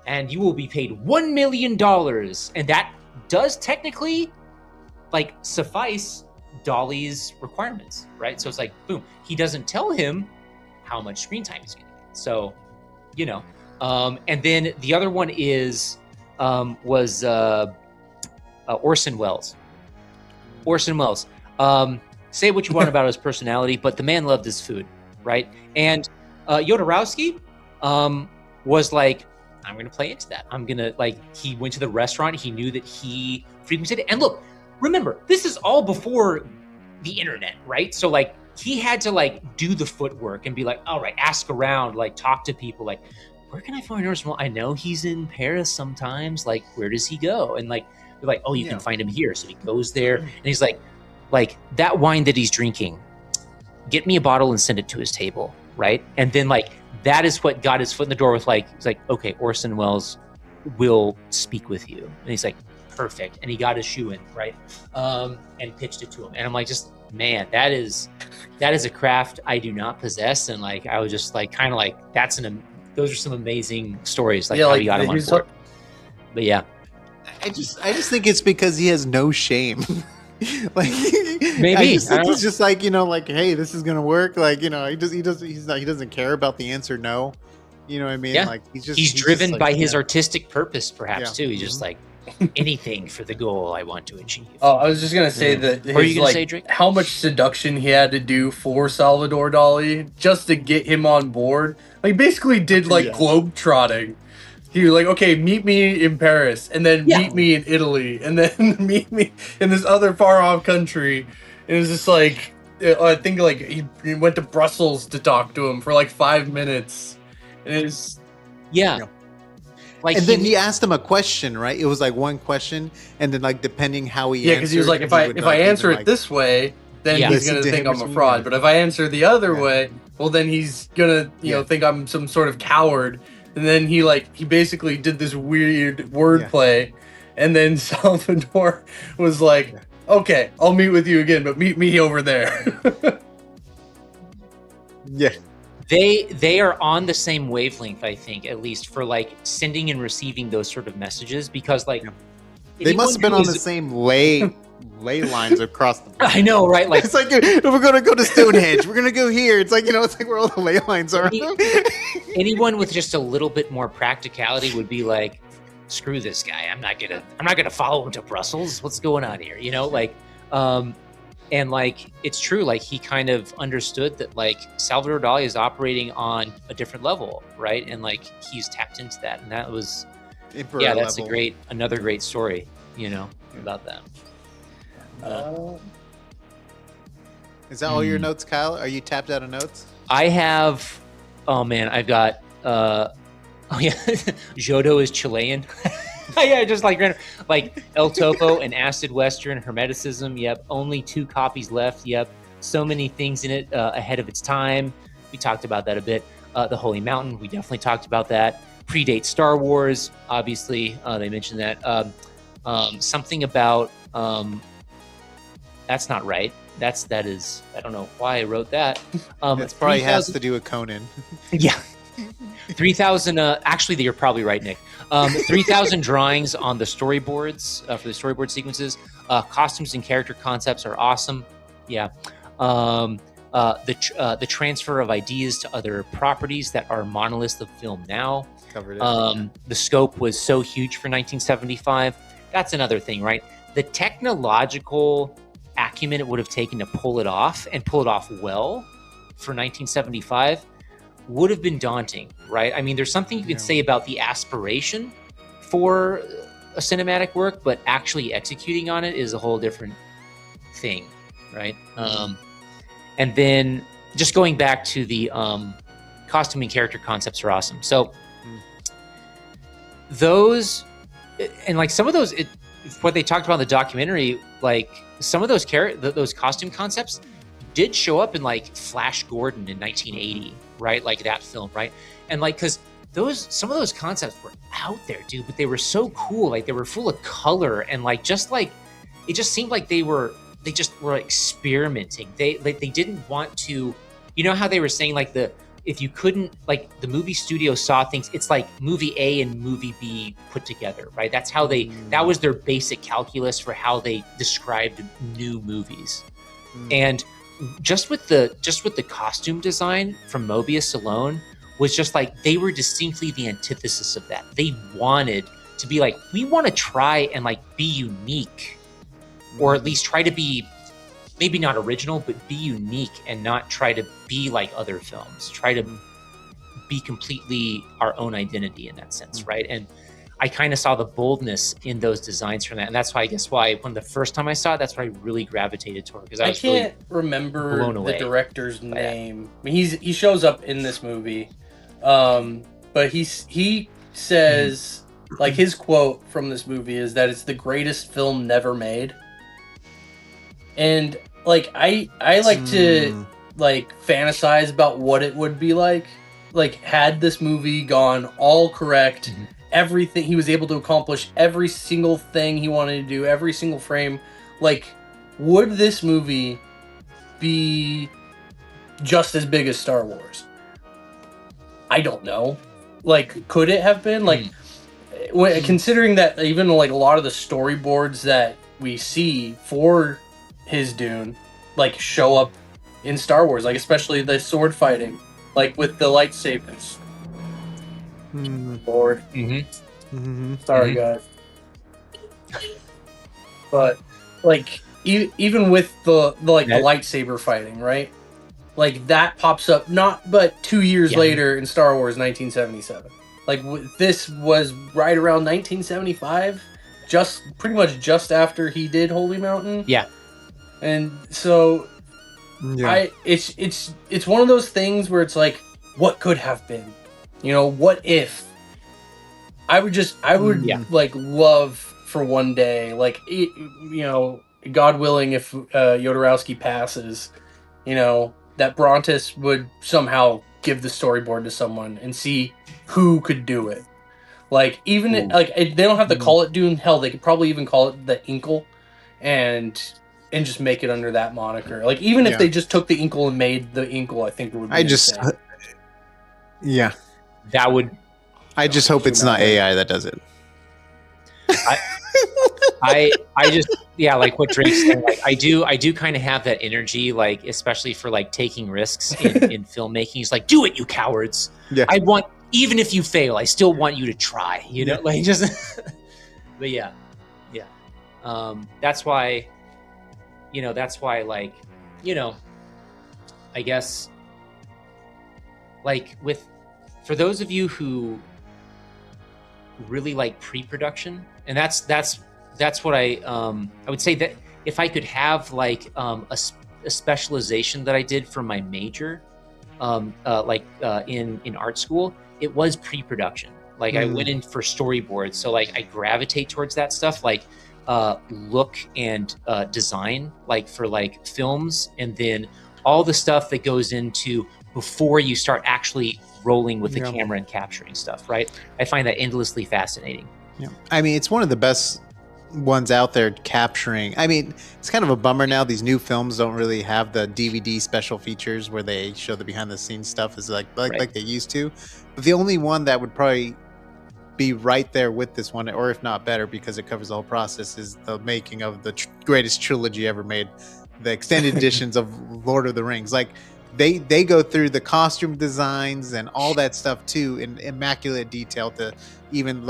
and you will be paid $1 million. And that does technically, like, suffice Dalí's requirements, right? So it's like, boom. He doesn't tell him how much screen time he's going to get. So, and then the other one was Orson Welles. Orson Welles. Say what you want about his personality, but the man loved his food, right? And Jodorowsky was like, I'm going to play into that. I'm going to, like, he went to the restaurant. He knew that he frequented it. And look, remember, this is all before the internet, right? So, like, he had to, like, do the footwork and be like, all right, ask around, like, talk to people, like, where can I find Orson Welles? I know he's in Paris sometimes. Like, where does he go? And, like, they're like, oh, you can find him here. So he goes there, and he's like, that wine that he's drinking, get me a bottle and send it to his table, right? And then, like, that is what got his foot in the door with, like, he's like, okay, Orson Welles will speak with you. And he's like, perfect. And he got his shoe in, right? And pitched it to him. And I'm like, just, man, that is a craft I do not possess. And, like, I was just like, kind of like, those are some amazing stories, like, how he got him on board. But yeah. I just think it's because he has no shame. Like, maybe I just think he's just like, like, hey, this is gonna work. Like, he doesn't care about the answer no. You know what I mean? Yeah. Like, he's driven by his artistic purpose, perhaps too. He's just like, anything for the goal I want to achieve. Oh, I was just gonna say that. What are you gonna say, Drake? How much seduction he had to do for Salvador Dalí just to get him on board. Like, basically did like globe trotting. He was like, okay, meet me in Paris, and then meet me in Italy, and then meet me in this other far-off country. It was just like, I think like he went to Brussels to talk to him for like 5 minutes. And it's like, and then he asked him a question, right? It was like one question, and then, like, depending how he answered, because he was like, if I answer it this way, then he's gonna think I'm a fraud. But if I answer the other way, well, then he's gonna think I'm some sort of coward. And then he basically did this weird wordplay, and then Salvador was like, okay, I'll meet with you again, but meet me over there. They are on the same wavelength, I think, at least for, like, sending and receiving those sort of messages, because, like, they must have been on the same ley lines across the board. I know, right? Like, it's like, if we're gonna go to Stonehenge, we're gonna go here. It's like, it's like where all the ley lines are. Anyone with just a little bit more practicality would be like, screw this guy. I'm not gonna follow him to Brussels. What's going on here? And, like, it's true. Like, he kind of understood that, like, Salvador Dalí is operating on a different level, right? And, like, he's tapped into that, and that was that's level. Another great story, about that. Is that all your notes, Kyle? Are you tapped out of notes? I have, oh man, I've got Oh yeah, Jodo is Chilean. Yeah, just like El Topo, an acid western, Hermeticism. Yep, only 2 copies left. Yep, so many things in it ahead of its time. We talked about that a bit. The Holy Mountain, we definitely talked about that. Predates Star Wars, obviously. They mentioned that. Something about that's not right. That is I don't know why I wrote that. It probably has to do with Conan. Yeah. 3,000. Actually, you're probably right, Nick. 3,000 drawings on the storyboards for the storyboard sequences. Costumes and character concepts are awesome. Yeah. The transfer of ideas to other properties that are monoliths of film now. Covered it. The scope was so huge for 1975. That's another thing, right? The technological acumen it would have taken to pull it off and pull it off well for 1975 would have been daunting, right? I mean, there's something you could say about the aspiration for a cinematic work, but actually executing on it is a whole different thing, right? And then just going back to the costume and character concepts are awesome. So those, and like some of those, what they talked about in the documentary, like some of those those costume concepts did show up in like Flash Gordon in 1980, right? Like that film, right? And like, cause some of those concepts were out there, dude, but they were so cool. Like they were full of color and like, it just seemed like they just were experimenting. They didn't want to, you know how they were saying like if you couldn't, like the movie studio saw things, it's like movie A and movie B put together, right? That's how that was their basic calculus for how they described new movies. And just with the costume design from Moebius alone was just like, they were distinctly the antithesis of that. They wanted to be like, we want to try and like be unique, or at least try to be maybe not original, but be unique and not try to be like other films. Try to be completely our own identity in that sense, right? And I kind of saw the boldness in those designs from that, and that's why when the first time I saw it, that's why I really gravitated toward, because I can't remember the director's name. I mean, he shows up in this movie, but he says like his quote from this movie is that it's the greatest film never made. And like I like to like fantasize about what it would be like had this movie gone all correct, everything he was able to accomplish, every single thing he wanted to do, every single frame. Like, would this movie be just as big as Star Wars? I don't know. Like, could it have been? Like, considering that even like a lot of the storyboards that we see for his Dune like show up in Star Wars, like especially the sword fighting, like with the lightsabers. Lord. Sorry, guys. But like even with the lightsaber fighting, right? Like that pops up but 2 years later in Star Wars 1977. Like this was right around 1975, pretty much just after he did Holy Mountain. Yeah. And so it's one of those things where it's like, what could have been? You know, what if? I would like love for one day, like, you know, God willing, if Jodorowsky passes, you know, that Brontes would somehow give the storyboard to someone and see who could do it. Like, even like they don't have to call it Dune. Hell, they could probably even call it the Inkle, and just make it under that moniker. Like, even if they just took the Inkle and made the Inkle, I think it would be insane. That would. I just hope it's not AI that does it. I just like what Drake's saying. Like I do kind of have that energy, like especially for like taking risks in filmmaking. He's like, do it, you cowards. Yeah. I want, even if you fail, I still want you to try. You know, like just. But yeah. That's why. You know, that's why, like, you know, I guess, like for those of you who really like pre-production, and that's what I would say that if I could have like a specialization that I did for my major, in art school, it was pre-production. Like I went in for storyboards, so like I gravitate towards that stuff, like look and design, like for like films, and then all the stuff that goes into before you start actually rolling with the camera and capturing stuff, right? I find that endlessly fascinating. Yeah, I mean, it's one of the best ones out there capturing. I mean, it's kind of a bummer now. These new films don't really have the DVD special features where they show the behind the scenes stuff as like they used to. But the only one that would probably be right there with this one, or if not better, because it covers the whole process, is the making of the greatest trilogy ever made, the extended editions of Lord of the Rings. Like they go through the costume designs and all that stuff too in immaculate detail, to even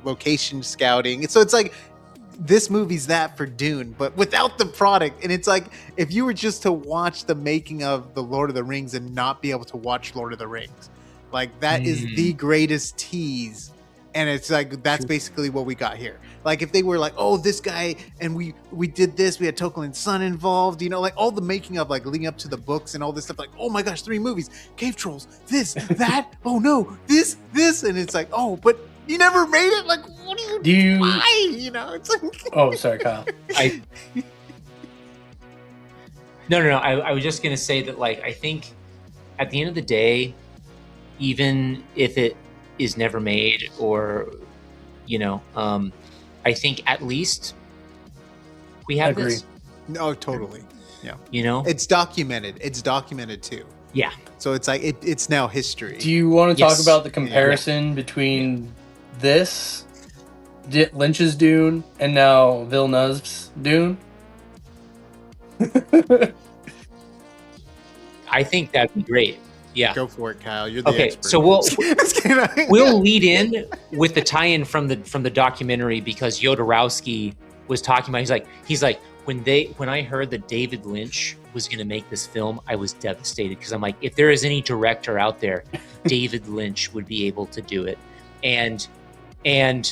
location scouting. So it's like, this movie's that for Dune, but without the product. And it's like, if you were just to watch the making of the Lord of the Rings and not be able to watch Lord of the Rings, like that is the greatest tease. And it's like, that's basically what we got here. Like if they were like, oh, this guy, and we did this, we had Tokelin's son involved, you know, like all the making of like leading up to the books and all this stuff, like, oh my gosh, 3 movies, cave trolls, this, that, oh no, this, and it's like, oh, but you never made it. Like, what do you why? You know, it's like, oh, sorry, Kyle. No. I was just gonna say that, like, I think at the end of the day, even if it is never made, or you know, I think at least we have this. No, totally. Yeah. You know, it's documented. It's documented too. Yeah. So it's like it's now history. Do you want to talk about the comparison between this, Lynch's Dune, and now Villeneuve's Dune? I think that'd be great. Yeah. Go for it, Kyle. You're the expert. So we'll lead in with the tie-in from the documentary, because Jodorowsky was talking about, he's like when I heard that David Lynch was going to make this film, I was devastated, because I'm like, if there is any director out there, David Lynch would be able to do it. And then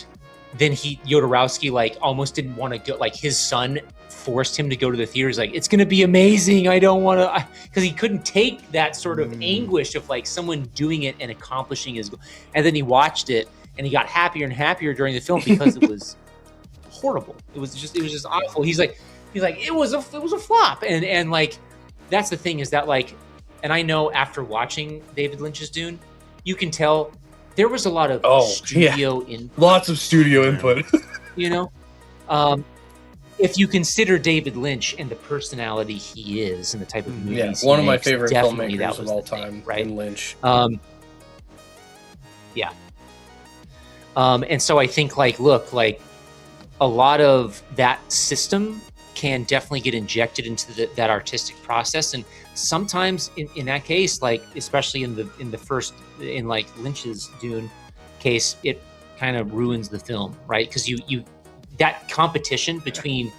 Jodorowsky like almost didn't want to go, like his son forced him to go to the theaters, like, it's going to be amazing, I don't want to, because he couldn't take that sort of anguish of like someone doing it and accomplishing his goal. And then he watched it and he got happier and happier during the film, because it was horrible. It was just awful. He's like it was a flop. And like, that's the thing, is that like, and I know after watching David Lynch's Dune, you can tell there was a lot of studio input. Lots of studio input. You know, if you consider David Lynch and the personality he is and the type of movies, one of my favorite filmmakers of all time, right? In Lynch. And so I think like, look, like a lot of that system can definitely get injected into that artistic process, and sometimes in that case, like especially in like Lynch's Dune case, it kind of ruins the film, right? Because you that competition between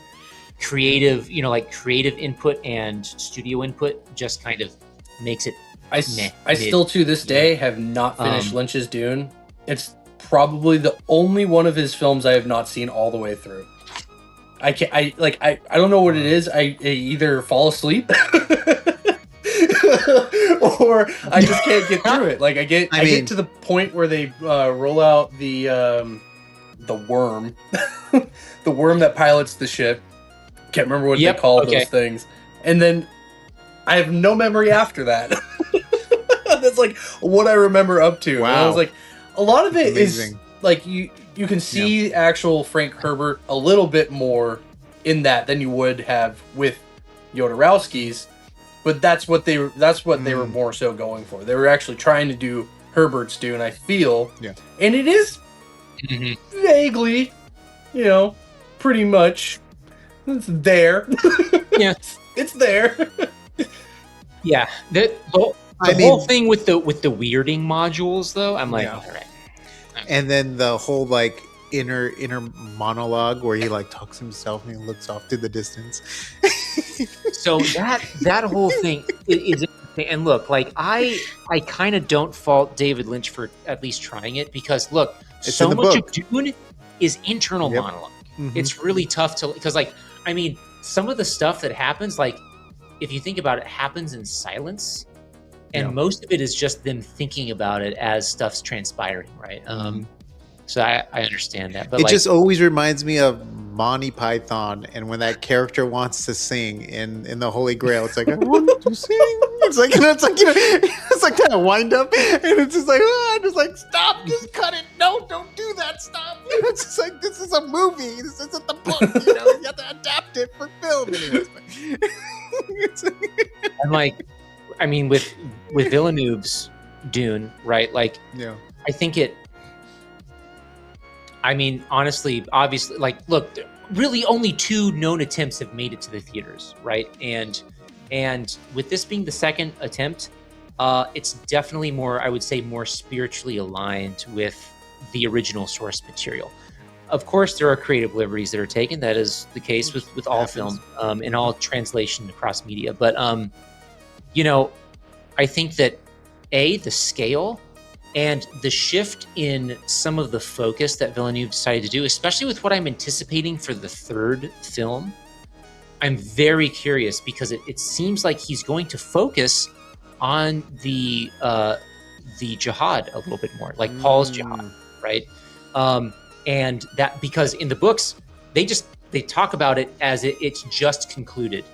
creative input and studio input just kind of makes it. I still to this day have not finished Lynch's Dune. It's probably the only one of his films I have not seen all the way through. I don't know what it is. I either fall asleep or I just can't get through it. Like I get to the point where they roll out the worm, the worm that pilots the ship. Can't remember what they call those things. And then I have no memory after that. That's like what I remember up to. Wow. And I was like, a lot of it is like you can see actual Frank Herbert a little bit more in that than you would have with Jodorowsky's, but that's what they were more so going for. They were actually trying to do Herbert's Dune, I feel. Yeah. And it is vaguely, pretty much it's there. Yeah. It's there. Yeah. The whole thing with the weirding modules though, I'm like, all right. And then the whole like inner monologue where he like talks to himself and he looks off to the distance. So that whole thing is interesting. And look, like I kind of don't fault David Lynch for at least trying it, because look, so much of Dune is internal monologue. It's really tough to, because like, I mean, some of the stuff that happens, like if you think about it, happens in silence. and most of it is just them thinking about it as stuff's transpiring, right? So I understand that, but it just always reminds me of Monty Python, and when that character wants to sing in the Holy Grail, it's like, I want to sing. It's like, it's like kind of wind up, and it's just like, I'm just like, stop, just cut it. No, don't do that. Stop. It's just like, this is a movie. This isn't the book. You have to adapt it for film. Anyways, I'm like, I mean, with Villeneuve's Dune, right? Like, I think it. I mean, honestly, obviously, like, look, really only 2 known attempts have made it to the theaters, right? And with this being the second attempt, it's definitely more, I would say, more spiritually aligned with the original source material. Of course, there are creative liberties that are taken. That is the case with all film and all translation across media. But, I think that, the scale and the shift in some of the focus that Villeneuve decided to do, especially with what I'm anticipating for the third film, I'm very curious because it seems like he's going to focus on the jihad a little bit more, like Paul's jihad, right? And that because in the books they talk about it as it's just concluded.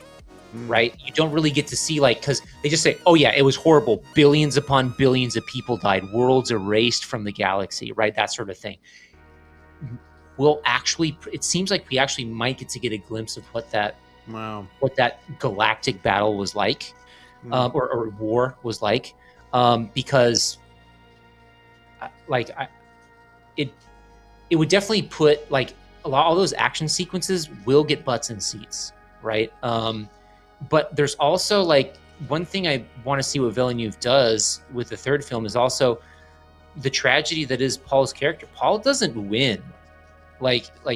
Right? You don't really get to see, like, because they just say, oh yeah, it was horrible. Billions upon billions of people died. Worlds erased from the galaxy, right? That sort of thing. It seems like we actually might get to get a glimpse of what that galactic battle was like, or war was like, because it would definitely put, like, all those action sequences will get butts in seats, right? But there's also, like, one thing I want to see what Villeneuve does with the third film is also the tragedy that is Paul's character. Paul doesn't win.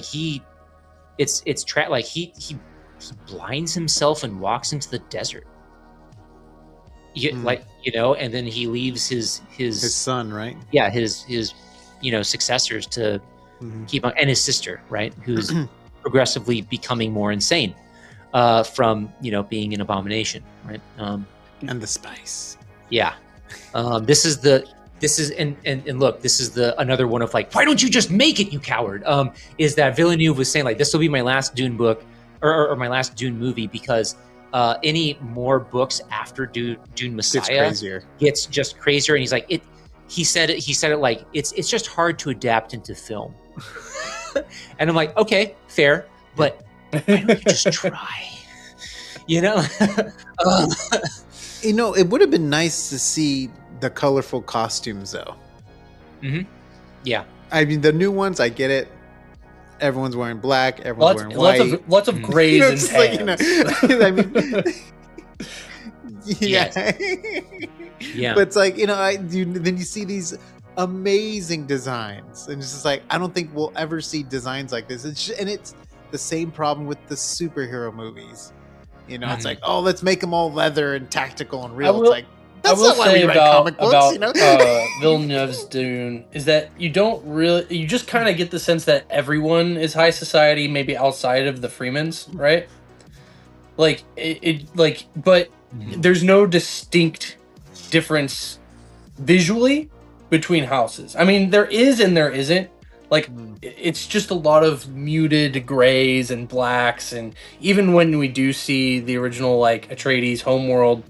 He blinds himself and walks into the desert. And then he leaves his son, right? Yeah, his successors to keep on, and his sister, right, who's progressively becoming more insane. From being an abomination, right? And the spice. Yeah. This is another one of, like, why don't you just make it, you coward? Is that Villeneuve was saying, like, this will be my last Dune book or my last Dune movie, because any more books after Dune Messiah gets just crazier. And he's like, he said it like it's just hard to adapt into film. And I'm like, okay, fair, but why don't you just try? It would have been nice to see the colorful costumes, though. Yeah. I mean, the new ones, I get it. Everyone's wearing black. Everyone's wearing white. Lots of grays and tans. I mean, yeah. Yeah. But it's like, then you see these amazing designs, and it's just like, I don't think we'll ever see designs like this. It's the same problem with the superhero movies. It's like, oh, let's make them all leather and tactical and real. It's like, that's not why we write comic books, Villeneuve's Dune is that you just kind of get the sense that everyone is high society, maybe outside of the Freemans, right? Like but there's no distinct difference visually between houses. I mean, there is and there isn't. Like, it's just a lot of muted grays and blacks, and even when we do see the original, like, Atreides homeworld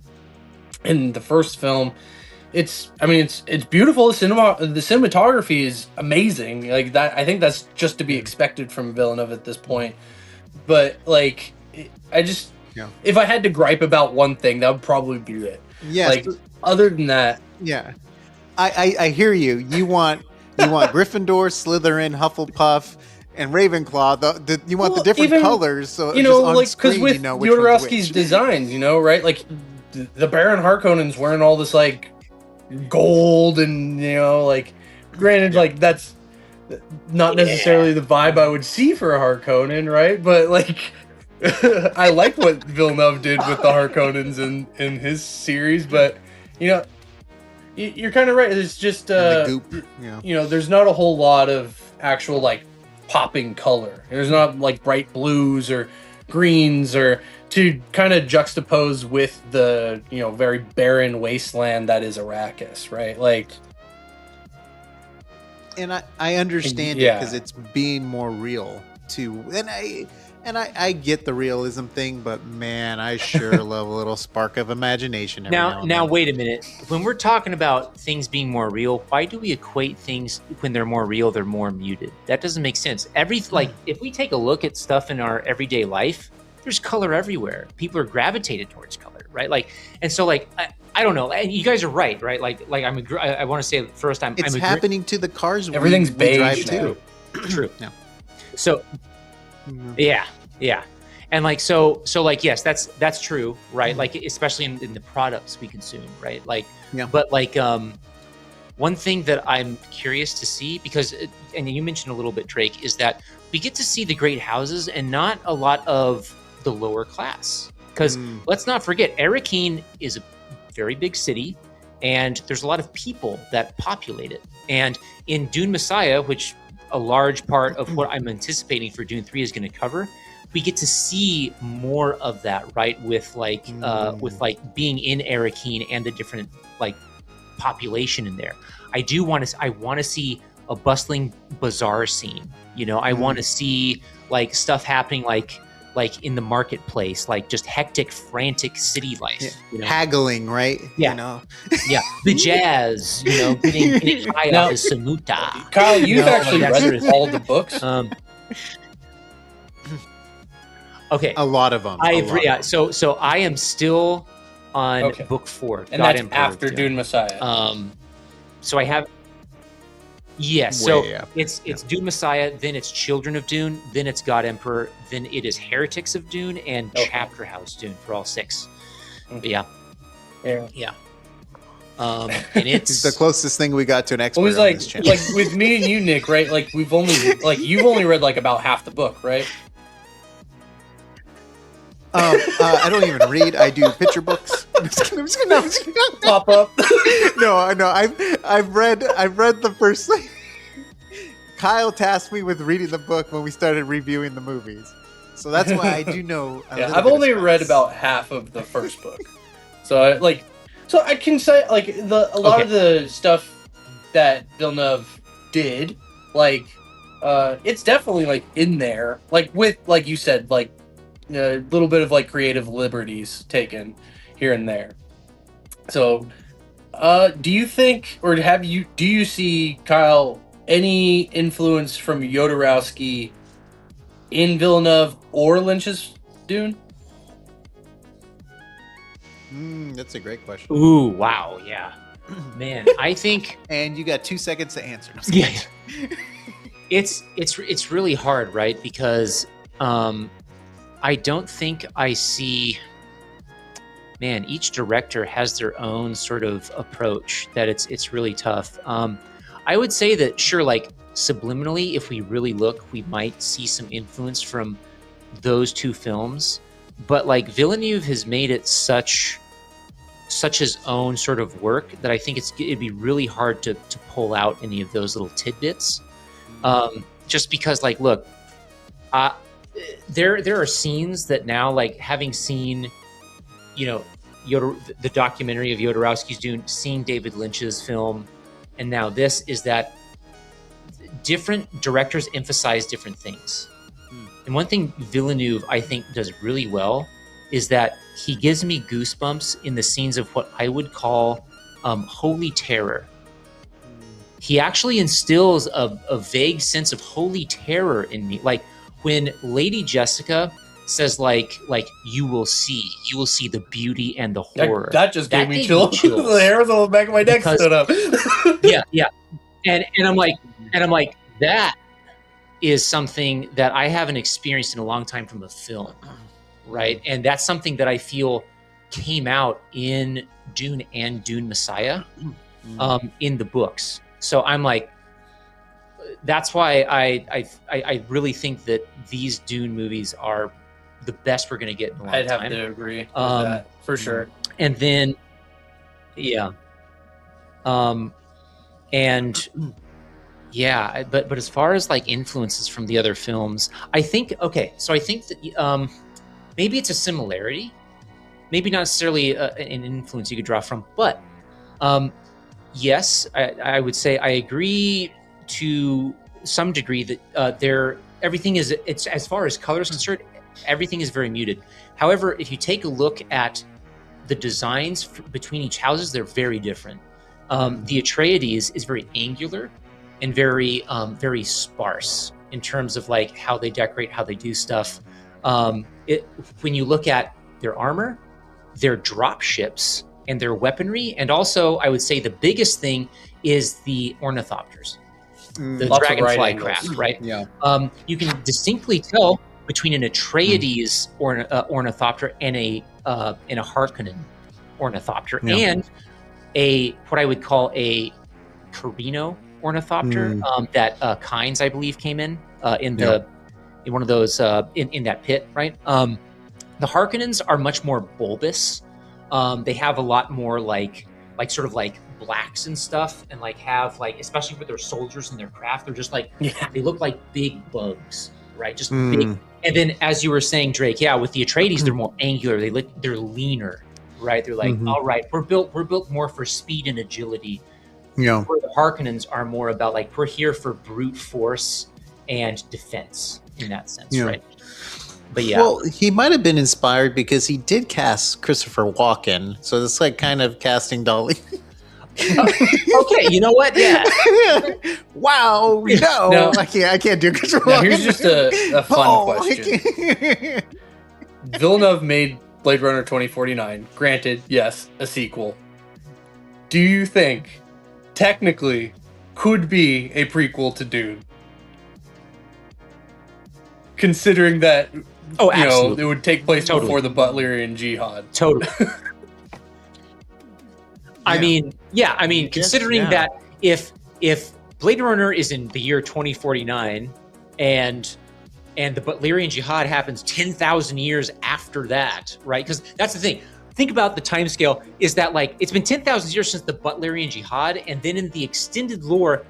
in the first film, it's beautiful. The cinematography is amazing. Like, that, I think that's just to be expected from Villeneuve at this point. But, like, if I had to gripe about one thing, that would probably be it. Yeah. Like, other than that, yeah, I hear you. You want Gryffindor, Slytherin, Hufflepuff, and Ravenclaw. You want the different colors, so because with Jodorowsky's designs, right? Like, the Baron Harkonnen's wearing all this, like, gold, and like, granted, like, that's not necessarily the vibe I would see for a Harkonnen, right? But, like, I like what Villeneuve did with the Harkonnens in his series, but you're kind of right. It's just the goop. There's not a whole lot of actual, like, popping color. There's not, like, bright blues or greens or to kind of juxtapose with the, you know, very barren wasteland that is Arrakis, right? Like, and I understand it yeah. because it's being more real too, and I get the realism thing, but man, I sure love a little spark of imagination. Now, wait a minute. When we're talking about things being more real, why do we equate things when they're more real, they're more muted? That doesn't make sense. If we take a look at stuff in our everyday life, there's color everywhere. People are gravitated towards color, right? Like, and so like, I don't know. And you guys are right? Like I want to say first, it's happening to the cars. Everything's beige drive now. too. True. No. So, yeah. And like, so like, yes, that's true, right? Like, especially in the products we consume, right? Like, but like, one thing that I'm curious to see, because, and you mentioned a little bit, Drake, is that we get to see the great houses and not a lot of the lower class. Because let's not forget, Arrakeen is a very big city, and there's a lot of people that populate it. And in Dune Messiah, which a large part of what I'm anticipating for Dune 3 is going to cover, we get to see more of that, right? With like being in Arrakeen and the different like population in there. I want to see a bustling bazaar scene. You know, I want to see like stuff happening like in the marketplace, like just hectic, frantic city life. You know? Haggling, right? Yeah. You know? Yeah. The jazz, you know, getting high off the Samuta. Kyle, you've actually read all the books. Okay. A lot of them. So I am still on book 4. And that's after Dune Messiah. So I have... Yes, it's Dune Messiah, then it's Children of Dune, then it's God Emperor, then it is Heretics of Dune, and Chapter House Dune for all 6. Yeah. And it's the closest thing we got to an expert. It was like with me and you, Nick, right? Like you've only read like about half the book, right? I don't even read. I do picture books. I'm just kidding. Pop up. No. I've read the first. Kyle tasked me with reading the book when we started reviewing the movies, so that's why I do know. I've only read about half of the first book, so I can say like a lot of the stuff that Villeneuve did, like it's definitely like in there, like with like you said, like a little bit of like creative liberties taken here and there. So do you think, or do you see, Kyle, any influence from Jodorowsky in Villeneuve or Lynch's Dune? That's a great question. Ooh, wow, yeah. Man, I think... And you got 2 seconds to answer. Yeah. It's really hard, right? Because I don't think I see... Man, each director has their own sort of approach that it's really tough. I would say that, sure, like subliminally, if we really look, we might see some influence from those 2 films. But like Villeneuve has made it such his own sort of work that I think it'd be really hard to pull out any of those little tidbits. Just because, like, look, there are scenes that now, like, having seen, you know, the documentary of Jodorowsky's Dune, seeing David Lynch's film, and now this, is that different directors emphasize different things. And one thing Villeneuve, I think, does really well is that he gives me goosebumps in the scenes of what I would call holy terror. He actually instills a vague sense of holy terror in me. Like when Lady Jessica says like you will see the beauty and the horror. That just gave me chills. The hairs on the back of my neck stood up. yeah. And I'm like, that is something that I haven't experienced in a long time from a film, right? And that's something that I feel came out in Dune and Dune Messiah, in the books. So I'm like, that's why I really think that these Dune movies are the best we're going to get in a long time. I'd have to agree with that, for sure. And then, but as far as like influences from the other films, I think that maybe it's a similarity, maybe not necessarily an influence you could draw from, but yes, I would say I agree to some degree that everything is, it's as far as color is concerned, everything is very muted. However, if you take a look at the designs between each houses, they're very different. The Atreides is very angular and very sparse in terms of like how they decorate, how they do stuff. When you look at their armor, their drop ships, and their weaponry, and also I would say the biggest thing is the ornithopters, the dragonfly craft, right? Yeah. You can distinctly tell between an Atreides ornithopter and a Harkonnen ornithopter, and what I would call a Carino ornithopter that Kynes, I believe, came in one of those in that pit, right? The Harkonnens are much more bulbous. They have a lot more like sort of like blacks and stuff, and like have like, especially with their soldiers and their craft, they're just like they look like big bugs, right? Just big. And then, as you were saying, Drake, with the Atreides, they're more angular. They're leaner, right? They're like, all right, we're built more for speed and agility. Where the Harkonnens are more about like, we're here for brute force and defense in that sense, right? But well, he might have been inspired because he did cast Christopher Walken, so it's like kind of casting Dalí. Okay, you know what? Yeah. Wow. No, I can't do Christopher Walken. Here's just a fun question. Villeneuve made Blade Runner 2049. Granted, yes, a sequel. Do you think technically could be a prequel to Dune? Considering that it would take place before the Butlerian Jihad. Totally. I mean, considering that if Blade Runner is in the year 2049 and the Butlerian Jihad happens 10,000 years after that, right? Because that's the thing. Think about the timescale, is that like it's been 10,000 years since the Butlerian Jihad, and then in the extended lore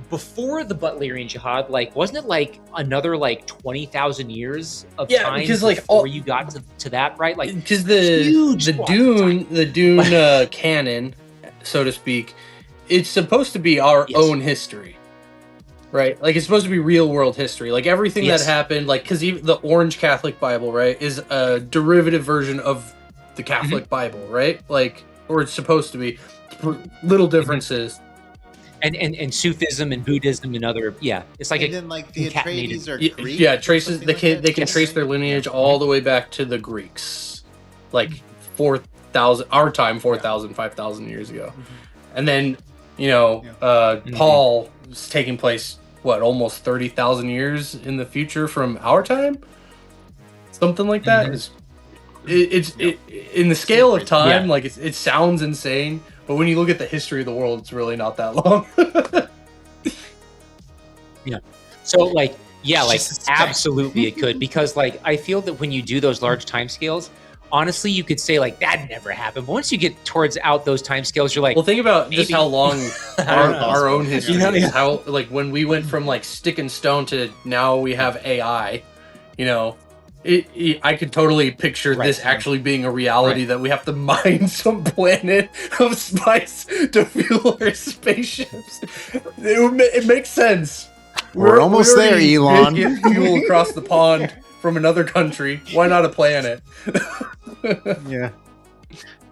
before the Butlerian Jihad, like wasn't it like another like 20,000 years of time because like before you got to that, right? Like because the Dune canon, so to speak, it's supposed to be our own history, right? Like it's supposed to be real world history. Like everything that happened, like because even the Orange Catholic Bible, right, is a derivative version of the Catholic Bible, right? Like, or it's supposed to be. Little differences. And Sufism and Buddhism and other it's like, and then like the Atreides are Greek. Traces they can trace their lineage all the way back to the Greeks, like 4,000 our time, 4,000, 5,000 years ago, and then Paul is taking place almost 30,000 years in the future from our time, something like that. It's in the scale of time, like it sounds insane. But when you look at the history of the world, it's really not that long. So like absolutely it could, because like I feel that when you do those large time scales, honestly, you could say like that never happened. But once you get towards out those time scales, you're like, well, think about just how long our own history is. How like when we went from like stick and stone to now we have AI, I could totally picture this actually being a reality, that we have to mine some planet of spice to fuel our spaceships. It makes sense. We're almost there, Elon. Get fuel across the pond from another country. Why not a planet?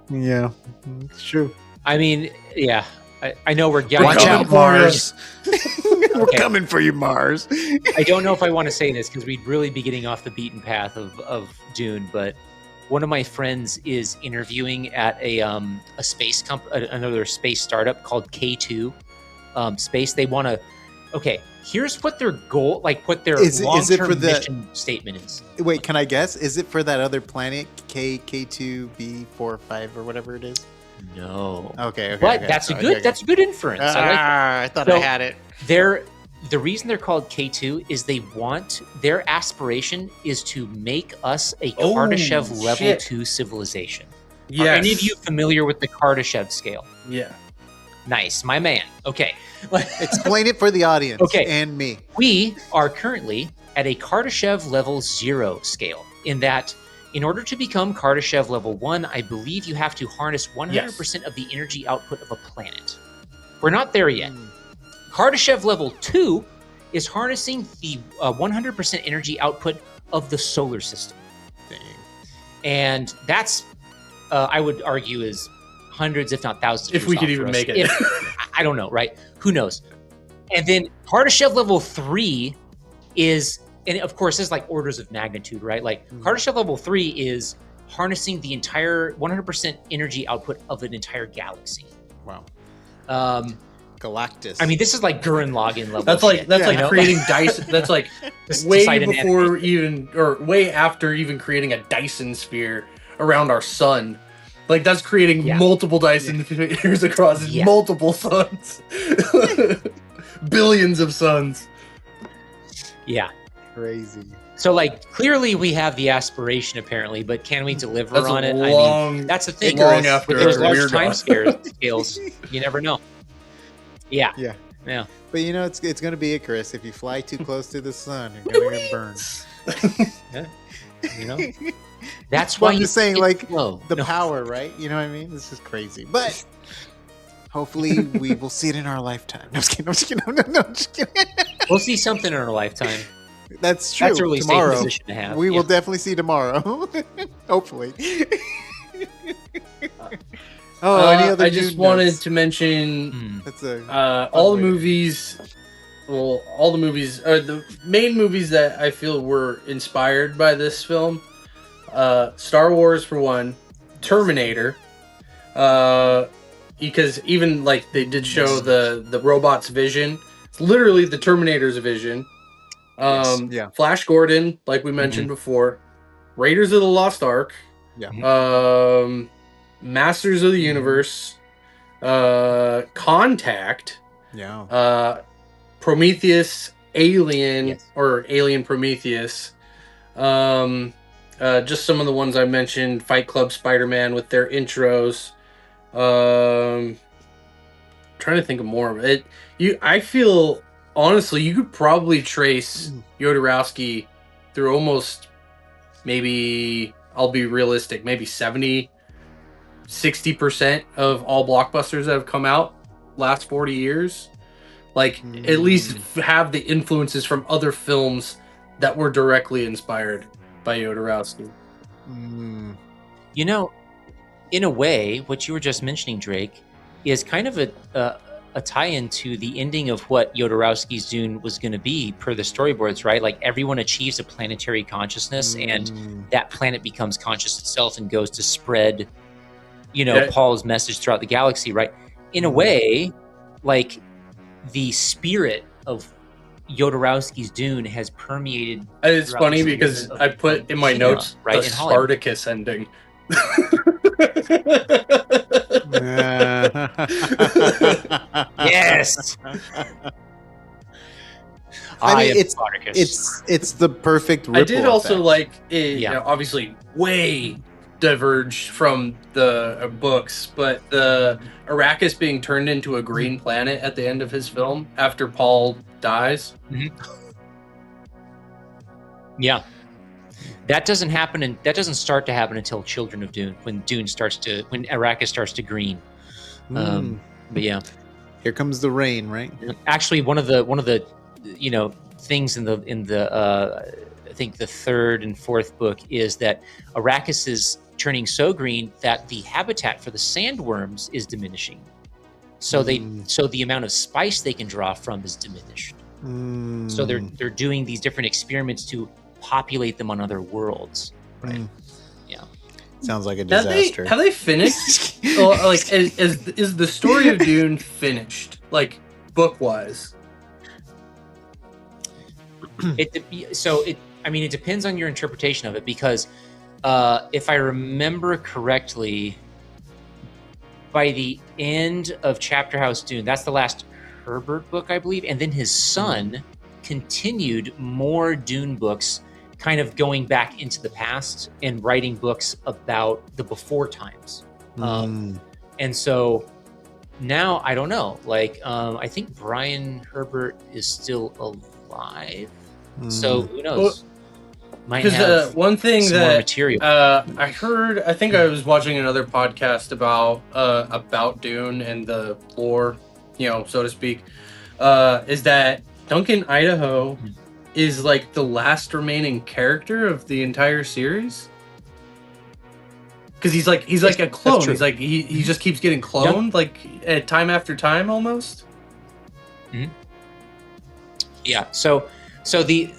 Yeah, it's true. I mean, I know we're getting. Watch out, Mars. We're coming for you, Mars. I don't know if I want to say this because we'd really be getting off the beaten path of Dune, but one of my friends is interviewing at a space another space startup called K2 Space. They want to. Okay, here's what their goal, like what their long-term mission statement is. Wait, can I guess? Is it for that other planet K2b45 or whatever it is? No. Okay. But that's a good inference. I thought I had it. The reason they're called K2 is their aspiration is to make us a Kardashev level 2 civilization. Yes. Are any of you familiar with the Kardashev scale? Yeah. Nice, my man. Okay. Explain it for the audience and me. We are currently at a Kardashev level 0 scale, in that in order to become Kardashev level 1, I believe you have to harness 100% of the energy output of a planet. We're not there yet. Kardashev level 2 is harnessing the 100% energy output of the solar system. Dang. And that's, I would argue, is hundreds, if not thousands of If years we could off even for make us. it. I don't know, right? Who knows? And then Kardashev level 3 is, and of course, this is like orders of magnitude, right? Like Kardashev level 3 is harnessing the entire 100% energy output of an entire galaxy. Wow. Galactus. I mean, this is like Gurren Lagann level. That's like creating Dyson. That's like way before even, or way after even creating a Dyson sphere around our sun. Like that's creating multiple Dyson spheres across multiple suns, billions of suns. Yeah, crazy. So like clearly we have the aspiration apparently, but can we deliver on it? I mean, that's the thing. Long after with those large time scales, you never know. Yeah. But you know, it's going to be it, Chris. If you fly too close to the sun, you're going to get burned. You know, that's why I'm just saying, like the power, right? You know what I mean? This is crazy, but hopefully we will see it in our lifetime. No, I'm just kidding. No, I'm just kidding. We'll see something in our lifetime. That's true. That's a really tomorrow, safe position to have. We will definitely see tomorrow. Hopefully. Any other? I just wanted to mention all the movies. Well, all the movies, the main movies that I feel were inspired by this film. Star Wars for one, Terminator, because even like they did show the robot's vision. It's literally the Terminator's vision. Flash Gordon, like we mentioned before, Raiders of the Lost Ark, Masters of the Universe, Contact, Prometheus, Alien, or Alien Prometheus. Just some of the ones I mentioned: Fight Club, Spider-Man with their intros. Trying to think of more. I feel honestly, you could probably trace Jodorowsky through almost, maybe, I'll be realistic, maybe 60% of all blockbusters that have come out last 40 years. Like, at least have the influences from other films that were directly inspired by Jodorowsky. You know, in a way, what you were just mentioning, Drake, is kind of a tie-in to the ending of what Jodorowsky's Dune was going to be per the storyboards, right? Like everyone achieves a planetary consciousness and that planet becomes conscious itself and goes to spread, Paul's message throughout the galaxy, right? In a way, like the spirit of Jodorowsky's Dune has permeated. It's funny because I put in my notes the Spartacus ending. Yes. I mean, it's the perfect ripple I did also effect. like it, obviously way diverged from the books, but the Arrakis being turned into a green planet at the end of his film after Paul dies. Yeah. That doesn't happen, and that doesn't start to happen until Children of Dune, when Arrakis starts to green. But yeah, here comes the rain, right? Actually, one of the things in the I think the third and fourth book is that Arrakis is turning so green that the habitat for the sandworms is diminishing. So the amount of spice they can draw from is diminished. So they're doing these different experiments to populate them on other worlds, right? Yeah, sounds like a disaster. Have they finished? Like, is the story of Dune finished, like book wise? It depends on your interpretation of it, because if I remember correctly, by the end of Chapter House Dune, that's the last Herbert book, I believe, and then his son continued more Dune books, kind of going back into the past and writing books about the before times. And so now I don't know, like I think Brian Herbert is still alive, so who knows? might Because have one thing some more that material. I heard, I think I was watching another podcast about Dune and the lore, so to speak, is that Duncan Idaho is like the last remaining character of the entire series. Because he's like a clone. He's like he just keeps getting cloned like time after time almost. Mm-hmm. Yeah. So the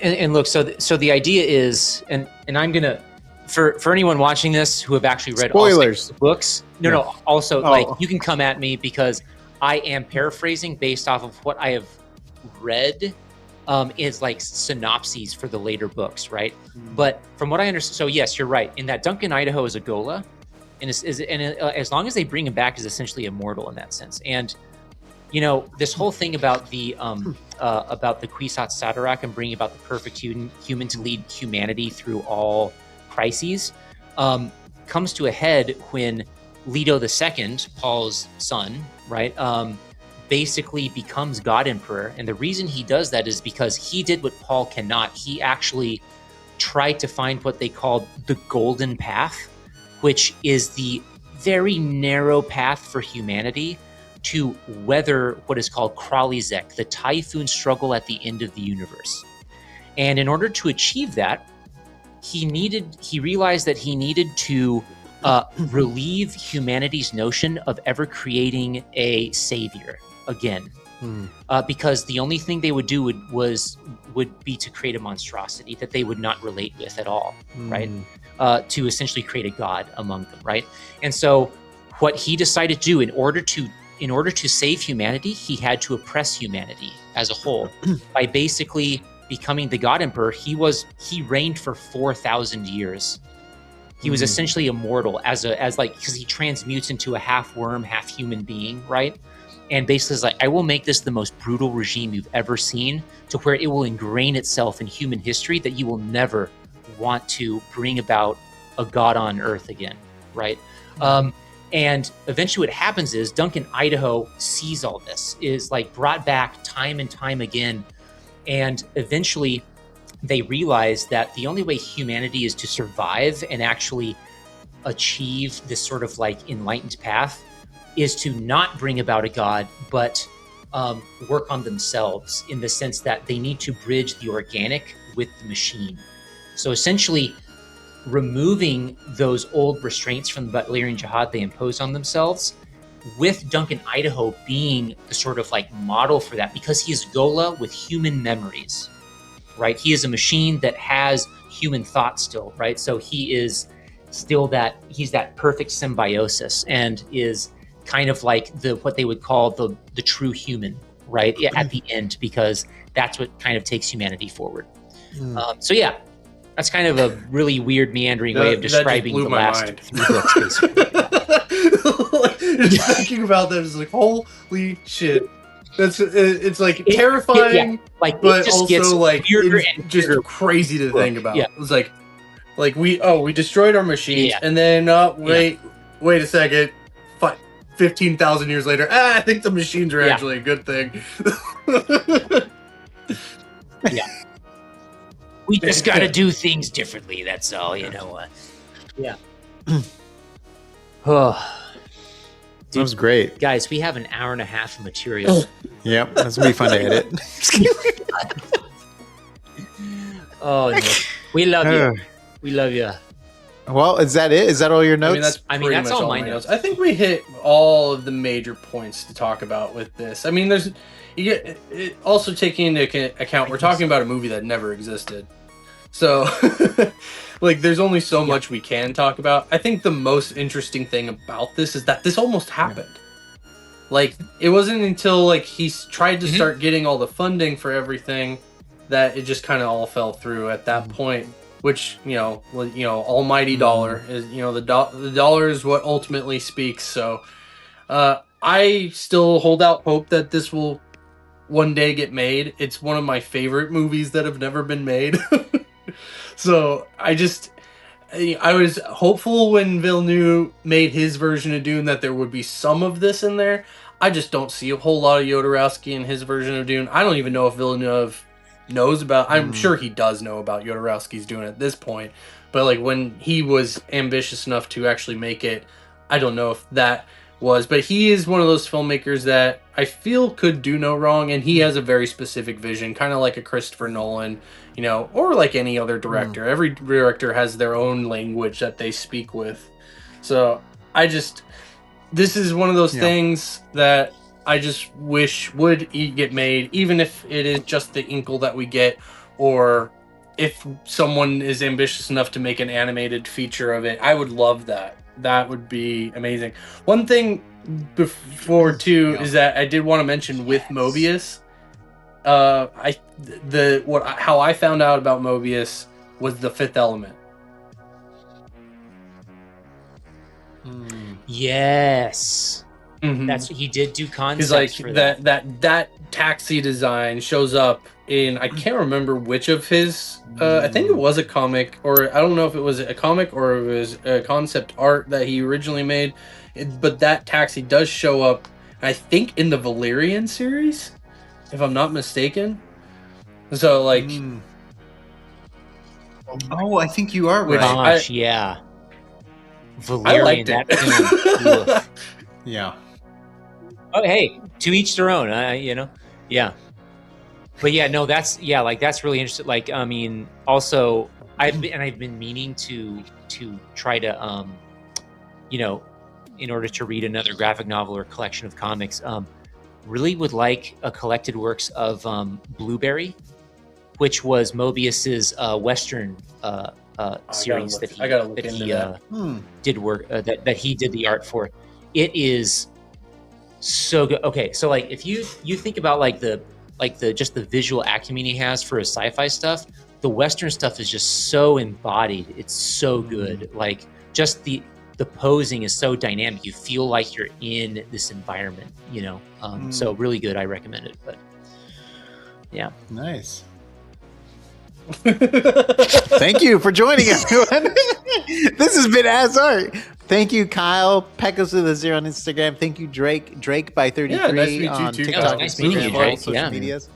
and look, so the idea is, and I'm gonna, for anyone watching this who have actually read Spoilers. all 6 books. No, Yeah. no. Also, Oh. like, you can come at me because I am paraphrasing based off of what I have read. Is like synopses for the later books, right? But from what I understand, so yes, you're right in that Duncan Idaho is a Gola, and as long as they bring him back, is essentially immortal in that sense. And this whole thing about the Kwisatz Haderach and bringing about the perfect human to lead humanity through all crises comes to a head when Leto II, Paul's son, right? Basically becomes God Emperor. And the reason he does that is because he did what Paul cannot. He actually tried to find what they called the golden path, which is the very narrow path for humanity to weather what is called Kralizek, the typhoon struggle at the end of the universe. And in order to achieve that, he realized that he needed to relieve humanity's notion of ever creating a savior again, because the only thing they would do would be to create a monstrosity that they would not relate with at all, right? To essentially create a god among them, right? And so, what he decided to do in order to save humanity, he had to oppress humanity as a whole by basically becoming the God Emperor. He reigned for 4,000 years. He was essentially immortal because he transmutes into a half worm, half human being, right? And basically is like, I will make this the most brutal regime you've ever seen, to where it will ingrain itself in human history that you will never want to bring about a god on Earth again, right? And eventually what happens is Duncan Idaho sees all this, is like brought back time and time again. And eventually they realize that the only way humanity is to survive and actually achieve this sort of like enlightened path is to not bring about a god, but work on themselves, in the sense that they need to bridge the organic with the machine. So essentially removing those old restraints from the Butlerian Jihad they imposed on themselves, with Duncan Idaho being the sort of like model for that, because he is Gola with human memories, right? He is a machine that has human thought still, right? So he is still he's that perfect symbiosis, and is kind of like what they would call the true human, right? At the end, because that's what kind of takes humanity forward. So yeah, that's kind of a really weird, meandering way of describing the last 3 books, basically. Just thinking about that is like, holy shit. It's like terrifying, yeah. Like, but just also like weirder it's and just weirder. crazy to think about. Yeah. It's like we destroyed our machines, Yeah. and then wait a second, 15,000 years later, I think the machines are actually a good thing. Yeah. We just got to do things differently. That's all, Yeah. That was great. Guys, we have an hour and a half of material. Yep, that's gonna be fun to edit. Oh, no. We love you. We love you. Well, is that it? Is that all your notes? I mean, that's all my notes. I think we hit all of the major points to talk about with this. I mean, also taking into account, we're talking about a movie that never existed. So, like, there's only so much we can talk about. I think the most interesting thing about this is that this almost happened. Like, it wasn't until, like, he tried to start getting all the funding for everything that it just kind of all fell through at that point. Which, almighty dollar is, the dollar is what ultimately speaks. So, I still hold out hope that this will one day get made. It's one of my favorite movies that have never been made. So, I was hopeful when Villeneuve made his version of Dune that there would be some of this in there. I just don't see a whole lot of Jodorowsky in his version of Dune. I don't even know if Villeneuve knows about. I'm sure he does know about Jodorowsky's Dune at this point, but like when he was ambitious enough to actually make it, I don't know if that was. But he is one of those filmmakers that I feel could do no wrong, and he has a very specific vision, kind of like a Christopher Nolan, you know, or like any other director. Every director has their own language that they speak with. So this is one of those things that I just wish would get made, even if it is just the inkle that we get, or if someone is ambitious enough to make an animated feature of it. I would love that. That would be amazing. One thing before too is that I did want to mention with Moebius. How I found out about Moebius was The Fifth Element. Yes. That's he did do concepts like for that taxi design shows up in, I can't remember which of his I think it was a comic, or I don't know if it was a comic or it was a concept art that he originally made, but that taxi does show up, I think, in the Valerian series, if I'm not mistaken. So like Oh, I think you are right. Gosh, yeah. Valerian, I liked it. Yeah. Oh, hey, to each their own, yeah. But yeah, no, that's really interesting. Like, I mean, also, I've been meaning to try to, in order to read another graphic novel or collection of comics, really would like a collected works of Blueberry, which was Moebius's Western series that he did work that he did the art for. It is so good. Okay, so like if you think about like the just the visual acumen he has for his sci-fi stuff, the Western stuff is just so embodied. It's so good. Like just the posing is so dynamic. You feel like you're in this environment, so really good. I recommend it. But yeah, nice. Thank you for joining everyone. This has been As Art. Thank you, Kyle. Pecos with a 0 on Instagram. Thank you, Drake by 33 nice to meet you on too, TikTok, nice meeting you, Instagram, Drake. all social medias.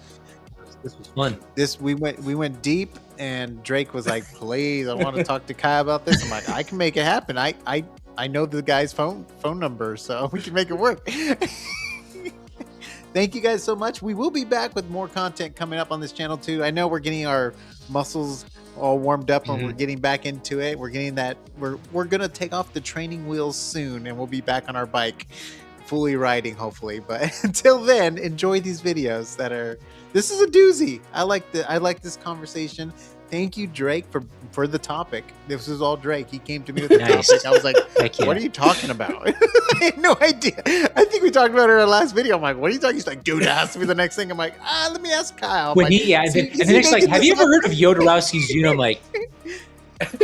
This was fun. We went deep, and Drake was like, "Please, I want to talk to Kyle about this." I'm like, "I can make it happen. I know the guy's phone number, so we can make it work." Thank you guys so much. We will be back with more content coming up on this channel too. I know we're getting our muscles all warmed up and we're getting back into it. We're getting that. We're gonna take off the training wheels soon, and we'll be back on our bike, fully riding, hopefully. But until then, enjoy these videos this is a doozy. I like this conversation. Thank you, Drake, for the topic. This was all Drake. He came to me with the topic. I was like, what are you talking about? I had no idea. I think we talked about it in our last video. I'm like, what are you talking? He's like, dude, it has to be the next thing. I'm like, let me ask Kyle. And then next, like, have you ever heard of Jodorowsky's Dune? I'm like,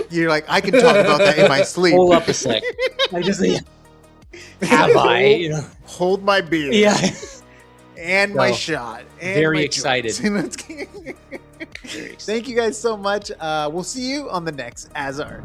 you're like, I can talk about that in my sleep. Hold up a sec. I just have I, hold my beer. Yeah. And my shot. And very my excited. Thank you guys so much. We'll see you on the next As Art.